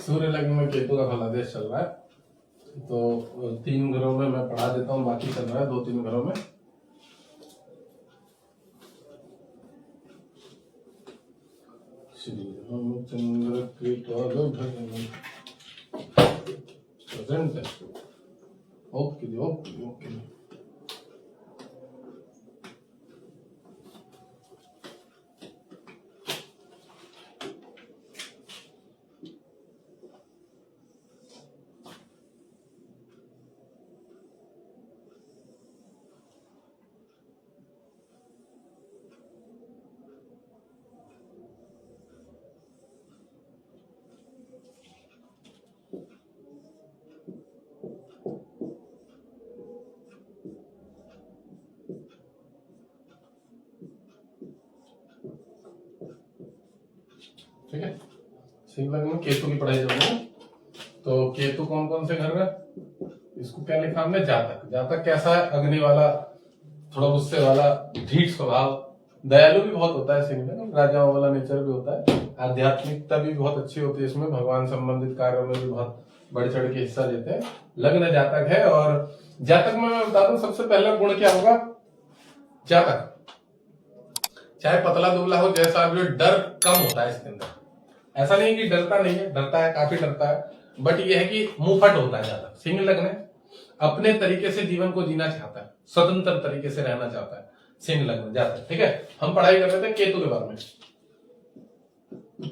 सूर्य लग्न में केतु का फलादेश चल रहा है, तो 3 घरों में मैं पढ़ा देता हूँ, बाकी चल रहा है 2-3 घरों में। श्री रामचंद्र कृपा प्रेजेंट है। Okay okay okay. ठीक है, सिंह लग्न में केतु की पढ़ाई जो है, तो केतु कौन कौन से घर है, इसको क्या लिखा हमने, जातक। जातक कैसा है, अग्नि वाला, थोड़ा गुस्से वाला, ढीठ स्वभाव, दयालु भी बहुत होता है सिंह में, राजाओं वाला नेचर भी होता है, आध्यात्मिकता भी बहुत अच्छी होती है इसमें, भगवान संबंधित कार्यों में भी बहुत बढ़ चढ़ के हिस्सा लेते हैं। लग्न जातक है, और जातक में मैं बता दूं सबसे पहला गुण क्या होगा, जातक चाहे पतला दुबला हो, जैसा भी हो, डर कम होता है इसके अंदर। ऐसा नहीं कि डरता नहीं है, डरता है, काफी डरता है, बट ये है कि मुंहफट होता है ज्यादा। सिंह लग्न है, अपने तरीके से जीवन को जीना चाहता है, स्वतंत्र तरीके से रहना चाहता है, सिंह लग्न जाता है। ठीक है, हम पढ़ाई कर रहे थे केतु के बारे में।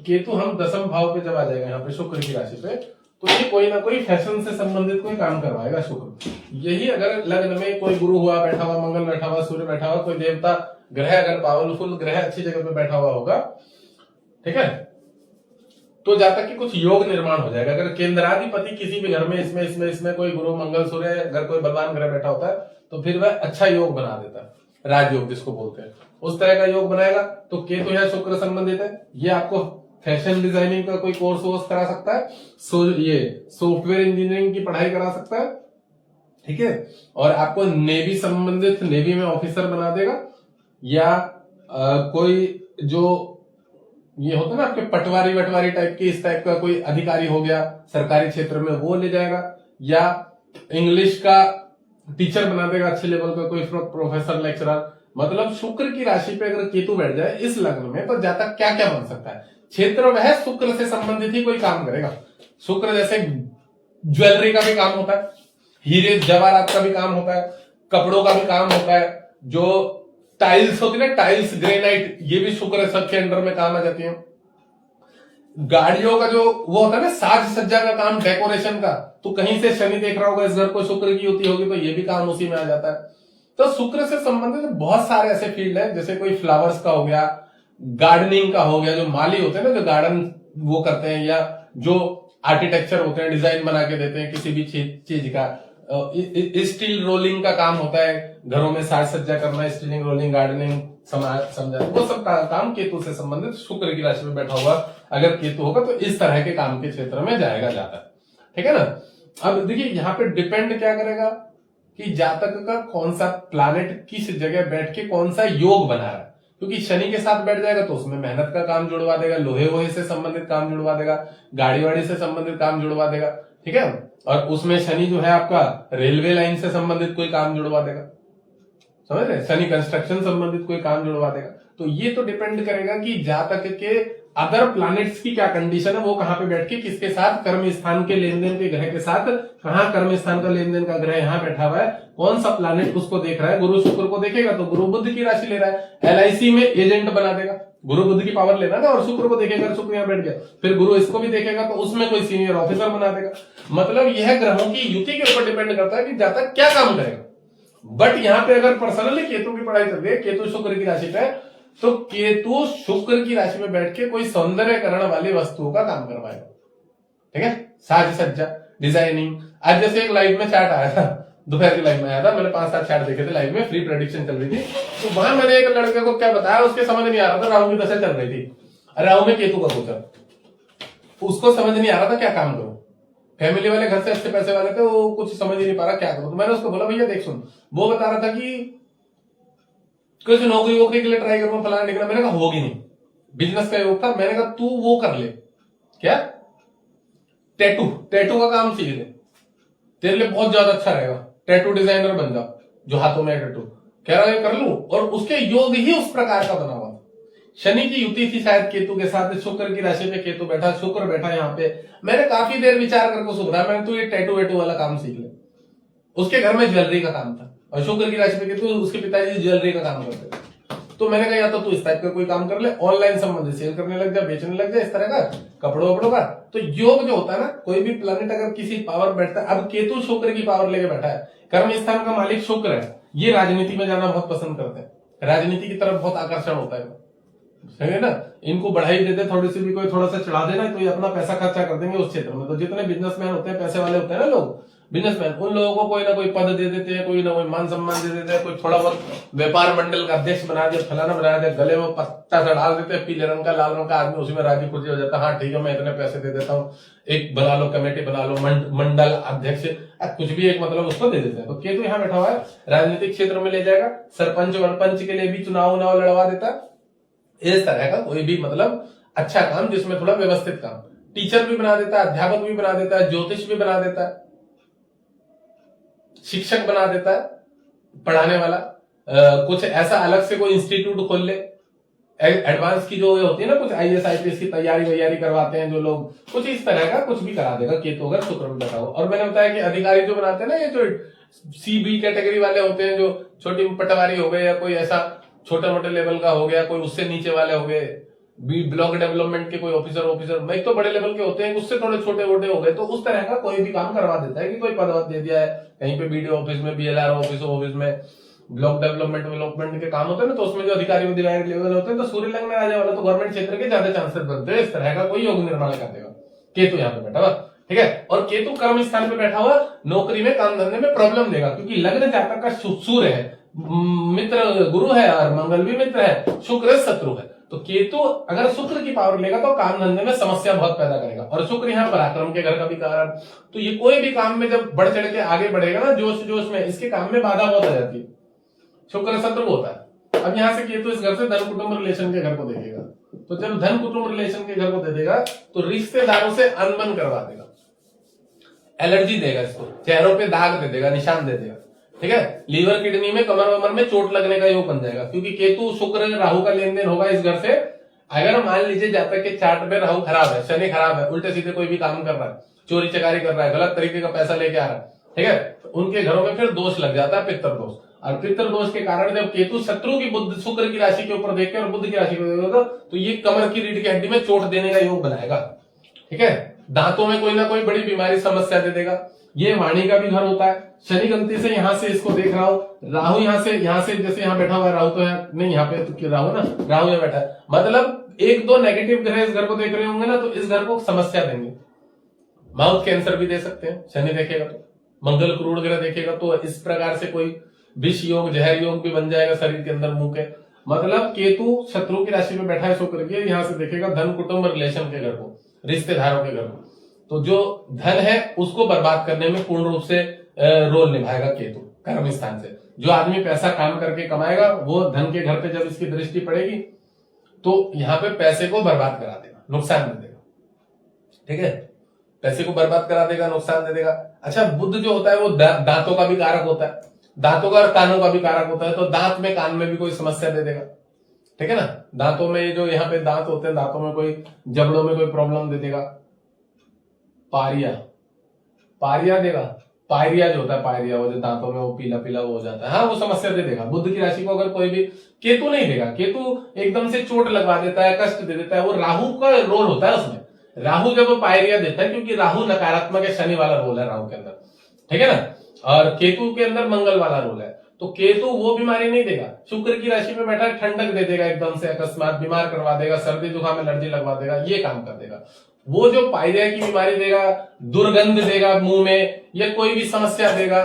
केतु हम 10वें भाव पे जब आ जाएगा यहाँ पे शुक्र की राशि पे, तो ये कोई ना कोई फैशन से संबंधित कोई काम करवाएगा शुक्र। यही अगर लग्न में कोई गुरु हुआ बैठा हुआ, मंगल बैठा हुआ, सूर्य बैठा हुआ, कोई देवता ग्रह अगर पावरफुल ग्रह अच्छी जगह पे बैठा हुआ होगा, ठीक है, तो जातक की कुछ योग निर्माण हो जाएगा। अगर केंद्राधिपति किसी भी घर में इसमें कोई गुरु मंगल सूर्य, अगर कोई बलवान ग्रह बैठा होता है, तो फिर वह अच्छा योग बना देता है, राजयोग जिसको बोलते हैं, उस तरह का योग बनाएगा। तो केतु यहाँ शुक्र संबंधित है, ये आपको फैशन डिजाइनिंग का कोई कोर्स करा सकता है, ये सॉफ्टवेयर इंजीनियरिंग की पढ़ाई करा सकता है, ठीक है, और आपको नेवी संबंधित, नेवी में ऑफिसर बना देगा, या कोई जो ये होता है ना आपके पटवारी वटवारी टाइप के, इस टाइप का कोई अधिकारी हो गया सरकारी क्षेत्र में, वो ले जाएगा, या इंग्लिश का टीचर बना देगा अच्छे लेवल का, कोई प्रोफेसर लेक्चरर। मतलब शुक्र की राशि पे अगर केतु बैठ जाए इस लग्न में, तो जातक क्या क्या बन सकता है, क्षेत्र वह शुक्र से संबंधित ही कोई काम करेगा। शुक्र जैसे ज्वेलरी का भी काम होता है, हीरे जवाहरात का भी काम होता है, कपड़ों का भी काम होता है, जो टाइल्स होती है ना, टाइल्स, ग्रेनाइट, ये भी शुक्र सबके अंडर में काम आ जाती है। गाड़ियों का जो वो होता है ना साज सज्जा का काम, डेकोरेशन का, तो कहीं से शनि देख रहा होगा इस घर को, शुक्र की युति होगी, तो ये भी काम उसी में आ जाता है। तो शुक्र से संबंधित बहुत सारे ऐसे फील्ड है, जैसे कोई फ्लावर्स का हो गया, गार्डनिंग का हो गया, जो माली होते हैं ना, जो गार्डन वो करते हैं, या जो आर्किटेक्चर होते हैं, डिजाइन बना के देते हैं किसी भी चीज का, स्टील रोलिंग का काम होता है, घरों में साज सज्जा करना, स्टीलिंग रोलिंग, गार्डनिंग समझा, वो सब काम केतु से संबंधित शुक्र की राशि में बैठा हुआ अगर केतु होगा, तो इस तरह के काम के क्षेत्र में जाएगा जातक। ठीक है ना। अब देखिए यहाँ पे डिपेंड क्या करेगा कि जातक का कौन सा प्लैनेट किस जगह बैठ के कौन सा योग बना रहा है, क्योंकि शनि के साथ बैठ जाएगा तो उसमें मेहनत का काम जुड़वा देगा, लोहे वोहे से संबंधित काम जुड़वा देगा, गाड़ी वाड़ी से संबंधित काम जुड़वा देगा, ठीक है, और उसमें शनि जो है आपका रेलवे लाइन से संबंधित कोई काम जुड़वा देगा, समझ रहे, शनि कंस्ट्रक्शन संबंधित कोई काम जुड़वा देगा। तो ये तो डिपेंड करेगा कि जातक के अदर प्लैनेट्स की क्या कंडीशन है, वो कहां पे बैठ के किसके साथ कर्म स्थान के लेन देन के ग्रह के साथ, कहां कर्म स्थान का लेन देन का ग्रह यहाँ बैठा हुआ है, कौन सा प्लैनेट उसको देख रहा है। गुरु शुक्र को देखेगा तो गुरु बुध की राशि ले रहा है, LIC में एजेंट बना देगा, गुरु बुध की पावर लेना ना, और शुक्र को देखेगा, शुक्र यहाँ बैठ गया, फिर गुरु इसको भी देखेगा तो उसमें कोई सीनियर ऑफिसर बना देगा। मतलब यह ग्रहों की युति के ऊपर डिपेंड करता है कि जातक क्या काम करेगा। बट यहाँ पे अगर पर्सनली केतु की पढ़ाई चल रही है, केतु शुक्र की राशि पे, तो केतु शुक्र की राशि में बैठ के कोई सौंदर्यकरण वाली वस्तुओं का काम करवाएगा, ठीक है, साज सज्जा, डिजाइनिंग। आज जैसे एक लाइव में चैट आया था, दोपहर की लाइव में आया था, मैंने 5-7 चैट देखे थे लाइव में, फ्री प्रेडिक्शन चल रही थी, तो वहां मैंने एक लड़के को क्या बताया, उसके समझ नहीं आ रहा था, राहु की दशा चल रही थी, राहु में केतु का पूछा, उसको समझ नहीं आ रहा था क्या काम करूं, फैमिली वाले घर से अच्छे पैसे वाले थे, वो कुछ समझ ही नहीं पा रहा क्या करूं। तो मैंने उसको बोला भैया देख सुन, वो बता रहा था कि कुछ नौकरी वोकरी के लिए ट्राई करूंगा, फलाना निकला, मैंने कहा होगी नहीं, बिजनेस का योग था, मैंने कहा तू वो कर ले, क्या टैटू टैटू का काम सीख ले, तेरे लिए बहुत ज्यादा अच्छा रहेगा, टैटू डिजाइनर बन जा, जो हाथों में टैटू कह रहा है कर लूं। और उसके योग ही उस प्रकार का बना हुआ। शनि की युति थी शायद केतु के साथ, शुक्र की राशि पे केतु बैठा, शुक्र बैठा यहाँ पे। मैंने काफी देर विचार करके सुना, मैंने तू ये टैटू वेटू वाला काम सीख ले। उसके घर में ज्वेलरी का काम था और शुक्र की राशि पे केतु, उसके पिताजी ज्वेलरी का काम करते थे। तो मैंने कहा या तो तू इस टाइप का कोई काम कर ले, ऑनलाइन संबंधित सेल करने लग जा, बेचने लग जा, इस तरह का कपड़ों वपड़ों का। तो योग जो होता है ना, कोई भी प्लैनेट अगर किसी पावर बैठता है, अब केतु शुक्र की पावर लेके बैठा है, कर्म स्थान का मालिक शुक्र है, ये राजनीति में जाना बहुत पसंद करते हैं, राजनीति की तरफ बहुत आकर्षण होता है, है ना। इनको बढ़ाई देते, थोड़ी सी भी कोई थोड़ा सा चढ़ा देना तो ये अपना पैसा खर्चा कर देंगे उस क्षेत्र में। तो जितने बिजनेसमैन होते हैं, पैसे वाले होते हैं ना लोग, बिजनेसमैन, उन लोगों को कोई ना कोई पद दे देते हैं, कोई ना कोई मान सम्मान दे देते हैं, कोई थोड़ा बहुत व्यापार मंडल का अध्यक्ष बना दिया, फलाना बना दिया, गले में पत्ता सा डाल देते हैं, पीले रंग का लाल रंग का, आदमी उसी में राजी खुशी हो जाता है, हाँ ठीक है मैं इतने पैसे दे देता हूँ, एक बना लो कमेटी बना लो, मंडल अध्यक्ष, कुछ भी एक मतलब उसको दे देते हैं। तो केतु यहाँ बैठा हुआ है, राजनीतिक क्षेत्र में ले जाएगा, सरपंच वरपंच के लिए भी चुनाव लड़वा देता है, इस तरह का कोई भी मतलब अच्छा काम जिसमें थोड़ा व्यवस्थित काम। टीचर भी बना देता है, अध्यापक भी बना देता है, ज्योतिष भी बना देता है, शिक्षक बना देता है, पढ़ाने वाला। कुछ ऐसा अलग से कोई इंस्टीट्यूट खोल ले, एडवांस की जो होती है ना, कुछ IAS IPS की तैयारी करवाते हैं जो लोग, कुछ इस तरह का कुछ भी करा देगा केतु अगर शुक्र में बैठा हो। और मैंने बताया कि अधिकारी जो बनाते हैं ना, ये जो CB कैटेगरी वाले होते हैं, जो छोटी पटवारी हो गए या कोई ऐसा छोटे मोटे लेवल का हो गया, कोई उससे नीचे वाले हो गए, ब्लॉक डेवलपमेंट के कोई ऑफिसर मैं तो बड़े लेवल के होते हैं, उससे थोड़े छोटे मोटे हो गए, तो उस तरह का कोई भी काम करवा देता है कि कोई पद दे दिया है कहीं पे, BDO ऑफिस में, BLR ऑफिस में, ब्लॉक डेवलपमेंट के काम होते हैं ना, तो उसमें जो अधिकारी लेवल होते हैं, तो सूर्य लग्न में आ जाए वाला तो गवर्नमेंट क्षेत्र के ज्यादा चांसेस बनते हैं। इस तरह का कोई योग निर्माण कर देगा केतु यहाँ पे बैठा हुआ, ठीक है। और केतु कर्म स्थान पे बैठा हुआ, नौकरी में काम धंधे में प्रॉब्लम देगा, क्योंकि लग्न जातक का सूर्य है, मित्र गुरु है और मंगल भी मित्र है, शुक्र शत्रु है। तो केतु अगर शुक्र की पावर लेगा तो काम धंधे में समस्या बहुत पैदा करेगा। और शुक्र यहाँ पराक्रम के घर का भी कारण, तो ये कोई भी काम में जब बढ़ चढ़ के आगे बढ़ेगा ना, जोश में, इसके काम में बाधा बहुत आ जाती है, शुक्र शत्रु होता है। अब यहाँ से केतु इस घर से धन कुटुंब रिलेशन के घर को देखेगा, तो जब धन कुटुंब रिलेशन के घर को दे देगा तो रिश्तेदारों से अनबन करवा देगा, एलर्जी देगा, इसको चेहरों पे दाग दे देगा, निशान दे देगा, ठीक है। लीवर किडनी में कमर वमर में चोट लगने का योग बन जाएगा, क्योंकि केतु शुक्र राहु का लेन देन होगा इस घर से। अगर मान लीजिए जातक के चार्ट में राहु खराब है, शनि खराब है, उल्टे सीधे कोई भी काम कर रहा है, चोरी चकारी कर रहा है, गलत तरीके का पैसा लेके आ रहा है, ठीक है, तो उनके घरों में फिर दोष लग जाता है, पितृ दोष। और पितृ दोष के कारण जब केतु शत्रु की बुद्ध शुक्र की राशि के ऊपर देख के और बुद्ध की राशि को देखेगा तो ये कमर की रीढ़ की हड्डी में चोट देने का योग बनाएगा, ठीक है। दांतों में कोई ना कोई बड़ी बीमारी समस्या दे देगा। ये वाणी का भी घर होता है, शनि गलती से यहां से इसको देख रहा हूं, राहु यहां से जैसे यहां बैठा हुआ है, राहु तो है नहीं, यहाँ पे तो राहु ना, राहु यहाँ बैठा है, मतलब 1-2 नेगेटिव ग्रह इस घर को देख रहे होंगे ना, तो इस घर को समस्या देंगे। माउथ कैंसर भी दे सकते हैं शनि देखेगा तो, मंगल क्रूर ग्रह देखेगा तो इस प्रकार से कोई विष योग जहर योग भी बन जाएगा शरीर के अंदर, मुंह के। मतलब केतु शत्रु की राशि में बैठा है शुक्र के, यहां से देखेगा धन कुटुंब रिलेशन के घर को, रिश्तेदारों के घर को, तो जो धन है उसको बर्बाद करने में पूर्ण रूप से रोल निभाएगा केतु कर्म स्थान से। जो आदमी पैसा काम करके कमाएगा वो धन के घर पे जब इसकी दृष्टि पड़ेगी तो यहाँ पे पैसे को बर्बाद करा देगा, नुकसान दे देगा, ठीक है, पैसे को बर्बाद करा देगा, नुकसान दे देगा। अच्छा, बुध जो होता है वो दांतों का भी कारक होता है, दांतों का और कानों का भी कारक होता है, तो दांत में कान में भी कोई समस्या दे देगा, ठीक है ना। दांतों में जो यहाँ पे दांत होते हैं, दांतों में कोई जबड़ों में कोई प्रॉब्लम दे देगा, पारिया देगा, पायरिया जो होता है, पायरिया वो जो दांतों में वो पीला पीला वो हो जाता है, हाँ वो समस्या दे देगा। बुध की राशि को अगर कोई भी, केतु नहीं देगा, केतु एकदम से चोट लगवा देता है, कष्ट दे देता है, वो राहु का रोल होता है उसमें। राहु जब वो पायरिया देता है, क्योंकि राहु नकारात्मक है, शनि वाला रोल है राहु के अंदर, ठीक है ना, और केतु के अंदर मंगल वाला रोल है, तो केतु वो बीमारी नहीं देगा। शुक्र की राशि में बैठा ठंडक दे देगा, एकदम से अकस्मात बीमार करवा देगा, सर्दी जुकाम एलर्जी लगवा देगा, ये काम कर देगा। वो जो पायरिया की बीमारी देगा, दुर्गंध देगा मुंह में, या कोई भी समस्या देगा,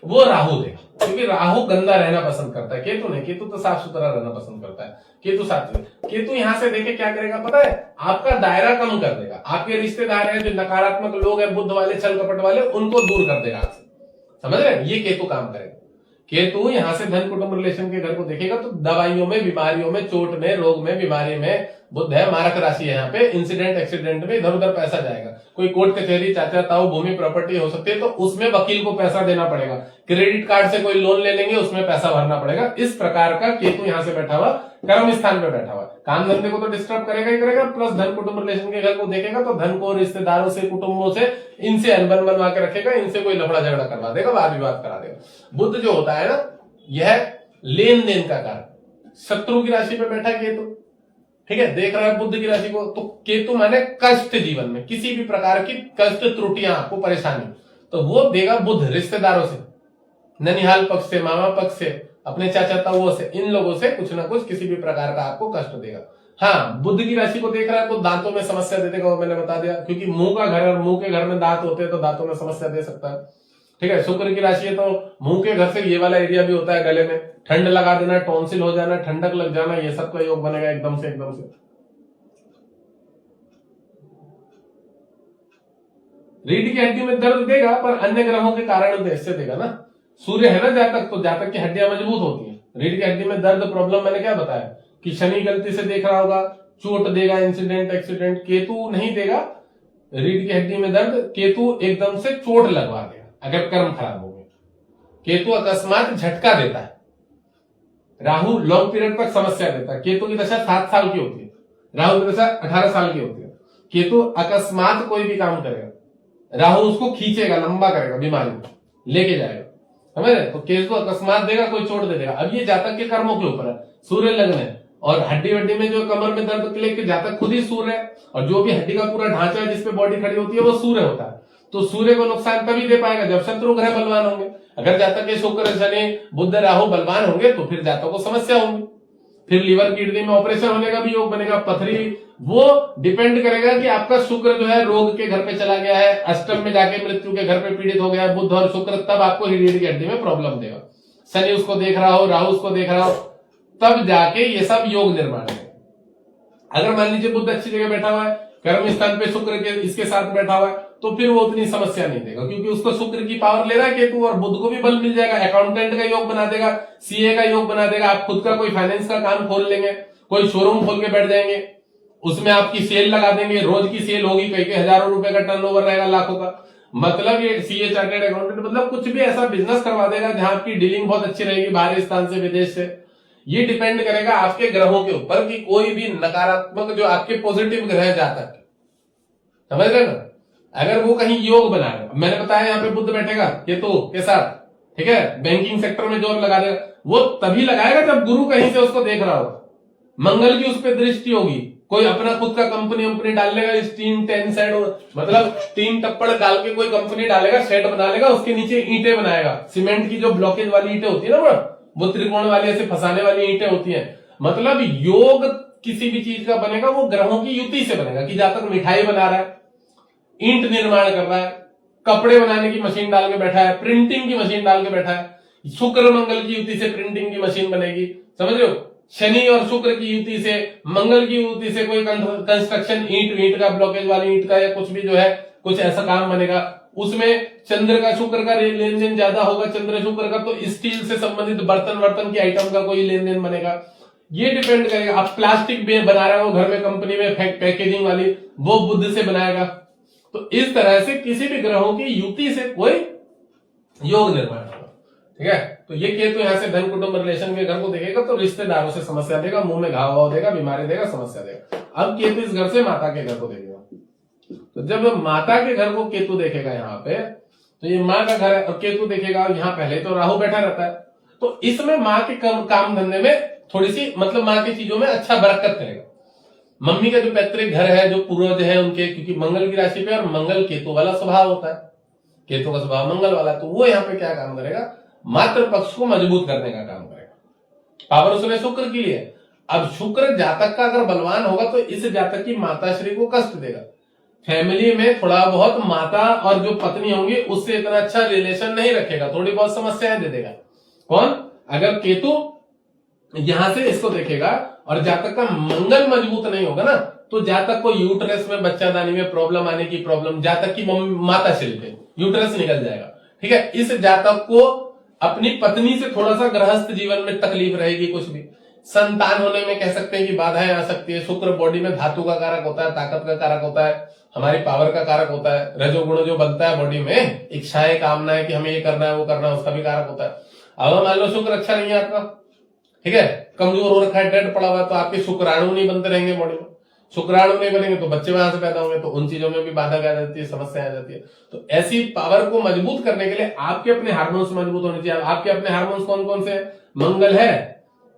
वो राहु देगा, क्योंकि राहु गंदा रहना पसंद करता है, केतु नहीं, केतु तो साफ सुथरा रहना पसंद करता है, केतु सात्विक। केतु यहां से देखे क्या करेगा पता है, आपका दायरा कम कर देगा, आपके रिश्तेदार हैं जो नकारात्मक लोग हैं, बुद्ध वाले, छल कपट वाले, उनको दूर कर देगा आपसे, समझ रहे, ये केतु काम करेगा। केतु यहां से धन कुटुंब रिलेशन के घर को देखेगा तो दवाइयों में, बीमारियों में, चोट में, रोग में, बीमारी में, बुध है, मारक राशि है यहाँ पे, इंसिडेंट एक्सीडेंट में इधर उधर पैसा जाएगा। कोई कोर्ट कचहरी, चाचा ताऊ, भूमि प्रॉपर्टी हो सकती है, तो उसमें वकील को पैसा देना पड़ेगा। क्रेडिट कार्ड से कोई लोन ले लेंगे, उसमें पैसा भरना पड़ेगा। इस प्रकार का केतु यहाँ से बैठा हुआ, कर्म स्थान पे बैठा हुआ, काम धंधे को तो डिस्टर्ब करेगा ही करेगा, प्लस धन कुटुंब रिलेशन के घर को देखेगा तो धन को रिश्तेदारों से, कुटुंबों से, इनसे अनबन बनवा के रखेगा, इनसे कोई लफड़ा झगड़ा करवा देगा, वाद विवाद करा देगा। बुध जो होता है ना, यह लेन देन का कारण। शत्रु की राशि पे बैठा है केतु, ठीक है, देख रहा है बुध की राशि को, तो केतु माने कष्ट, जीवन में किसी भी प्रकार की कष्ट, त्रुटियां, आपको परेशानी, तो वो देगा बुध रिश्तेदारों से, ननिहाल पक्ष से, मामा पक्ष से, अपने चाचा ताऊओं से, इन लोगों से कुछ ना कुछ किसी भी प्रकार का आपको कष्ट देगा। हाँ, बुध की राशि को देख रहा है तो दांतों में समस्या दे देगा, वो मैंने बता दिया, क्योंकि मुंह का घर, और मुंह के घर में दांत होते हैं तो दांतों में समस्या दे सकता है। ठीक है, शुक्र की राशि है तो मुंह के घर से ये वाला एरिया भी होता है, गले में ठंड लगा देना, टॉन्सिल हो जाना, ठंडक लग जाना, ये सब का योग बनेगा एकदम से। रीढ़ की हड्डी में दर्द देगा, पर अन्य ग्रहों के कारण से देगा ना। सूर्य है ना जातक, तो जातक की हड्डियां मजबूत होती हैं। रीढ़ की हड्डी में दर्द प्रॉब्लम मैंने क्या बताया कि शनि गलती से देख रहा होगा, चोट देगा, इंसिडेंट एक्सीडेंट। केतु नहीं देगा रीढ़ की हड्डी में दर्द, केतु एकदम से चोट लगवा देगा अगर कर्म खराब हो गए। केतु अकस्मात झटका देता है। राहु लॉन्ग पीरियड तक समस्या देता है। केतु की दशा 7 साल की होती है, राहु की दशा 18 साल की होती है। केतु अकस्मात कोई भी काम करेगा, राहु उसको खींचेगा, लंबा करेगा, बीमारी लेके जाएगा, समझ रहे। तो केतु अकस्मात देगा, कोई चोट दे देगा। अब ये जातक के कर्मों के ऊपर है, सूर्य लग्न है, और हड्डी वड्डी में जो कमर में दर्द लेके जातक खुद ही सूर्य है, और जो भी हड्डी का पूरा ढांचा है जिसपे बॉडी खड़ी होती है वो सूर्य होता है। तो सूर्य को नुकसान तभी दे पाएगा जब शत्रु ग्रह बलवान होंगे। अगर जातक के शुक्र, शनि, बुध, राहु बलवान होंगे तो फिर जातक को समस्या होगी, फिर लीवर किडनी में ऑपरेशन होने का भी योग बनेगा, पथरी। वो डिपेंड करेगा कि आपका शुक्र जो है रोग के घर पे चला गया है, अष्टम में जाके मृत्यु के घर पे पीड़ित हो गया है बुध और शुक्र, तब आपको रीढ़ की हड्डी में प्रॉब्लम देगा। शनि उसको देख रहा हो, राहु उसको देख रहा हो, तब जाके ये सब योग निर्माण है। अगर मान लीजिए बुध अच्छी जगह बैठा हुआ है, कर्म स्थान पे शुक्र के इसके साथ बैठा हुआ है, तो फिर वो उतनी समस्या नहीं देगा, क्योंकि उसको शुक्र की पावर ले रहा है केतु, और बुध को भी बल मिल जाएगा। अकाउंटेंट का योग बना देगा, सीए का योग बना देगा, आप खुद का कोई फाइनेंस का काम खोल लेंगे, कोई शोरूम खोल के बैठ जाएंगे, उसमें आपकी सेल लगा देंगे, रोज की सेल होगी, कई हजारों रुपए का टर्नओवर रहेगा, लाखों का। मतलब ये सीए, चार्टर्ड अकाउंटेंट, मतलब कुछ भी ऐसा बिजनेस करवा देगा जहां आपकी डीलिंग बहुत अच्छी रहेगी, बाहरी स्थान से, विदेश से। ये डिपेंड करेगा आपके ग्रहों के ऊपर कि कोई भी नकारात्मक जो आपके पॉजिटिव ग्रह जातक, समझ रहे ना, अगर वो कहीं योग बना रहे, मैंने बताया यहाँ पे बुध बैठेगा केतु के साथ, ठीक है, बैंकिंग सेक्टर में जोर लगा देगा, वो तभी लगाएगा जब गुरु कहीं से उसको देख रहा होगा, मंगल की उस पर दृष्टि होगी, कोई अपना खुद का कंपनी डाल लेगा, स्टीम 10 सेट, मतलब 3 टप्पड़ डाल के कोई कंपनी डालेगा, सेट बना लेगा, उसके नीचे ईंटें बनाएगा, सीमेंट की जो ब्लॉकेज वाली ईंटें होती है ना, वो त्रिकोण वाली ऐसे फंसाने वाली ईंटें होती हैं। मतलब योग किसी भी चीज का बनेगा वो ग्रहों की युति से बनेगा, कि जहां तक मिठाई बना रहा है, ईंट निर्माण कर रहा है, कपड़े बनाने की मशीन डाल के बैठा है, प्रिंटिंग की मशीन डाल के बैठा है, शुक्र मंगल की युति से प्रिंटिंग की मशीन बनेगी, समझ रहे हो। शनि और शुक्र की युति से, मंगल की युति से कोई कंस्ट्रक्शन, ईंट का ब्लॉकेज वाली ईंट का या कुछ भी जो है कुछ ऐसा काम बनेगा। उसमें चंद्र का शुक्र का लेन देन ज्यादा होगा, चंद्र शुक्र का, तो स्टील से संबंधित बर्तन की आइटम का कोई लेन देन बनेगा। ये डिपेंड करेगा। आप प्लास्टिक में बना रहे हो घर में, कंपनी में पैकेजिंग वाली, वो बुध से बनाएगा। तो इस तरह से किसी भी ग्रहों की युति से कोई योग निर्माण होगा, ठीक है। तो ये केतु यहां से धन कुटुंब रिलेशन के घर को देखेगा तो रिश्तेदारों से समस्या देगा, मुंह में घाव देगा, बीमारी देगा, समस्या देगा। अब केतु इस घर से माता के घर को देखेगा, तो जब माता के घर को केतु देखेगा यहाँ पे, तो ये माँ का घर है, और केतु देखेगा यहाँ पहले तो राहु बैठा रहता है, तो इसमें माँ के काम धंधे में थोड़ी सी, मतलब माँ की चीजों में अच्छा बरकत करेगा। मम्मी का जो पैतृक घर है, जो पूर्वज है उनके, क्योंकि मंगल की राशि पे, और मंगल केतु वाला स्वभाव होता है, केतु का स्वभाव मंगल वाला, तो वो यहाँ पे क्या काम करेगा, मातृ पक्ष को मजबूत करने का काम करेगा। पावर उसमें शुक्र की है। अब शुक्र जातक का अगर बलवान होगा तो इस जातक की माताश्री को कष्ट देगा, फैमिली में थोड़ा बहुत माता और जो पत्नी होंगी उससे इतना अच्छा रिलेशन नहीं रखेगा, थोड़ी बहुत समस्याएं दे देगा। कौन? अगर केतु यहां से इसको देखेगा और जातक का मंगल मजबूत नहीं होगा ना, तो जातक को यूट्रस में बच्चादानी में प्रॉब्लम आने की प्रॉब्लम, जातक की माता शरीर पे यूट्रस निकल जाएगा, ठीक है। इस जातक को अपनी पत्नी से थोड़ा सा गृहस्थ जीवन में तकलीफ रहेगी, कुछ भी संतान होने में कह सकते हैं कि बाधाएं आ सकती है। शुक्र बॉडी में धातु का कारक होता है, ताकत का कारक होता है, हमारी पावर का कारक होता है। रजोगुण जो बनता है बॉडी में, इच्छाएं कामनाएं कि हमें ये करना है वो करना है, उसका भी कारक होता है। अब मान लो शुक्र अच्छा नहीं है आपका, ठीक है, कमजोर हो रखा है, डेड पड़ा हुआ है, तो आपके शुक्राणु नहीं बनते रहेंगे बॉडी में। शुक्राणु नहीं बनेंगे तो बच्चे वहां से पैदा होंगे, तो उन चीजों में भी बाधा आ जाती है, समस्या आ जाती है। तो ऐसी पावर को मजबूत करने के लिए आपके अपने हार्मोन्स मजबूत होने चाहिए। आपके अपने हार्मोन्स कौन कौन से हैं? मंगल है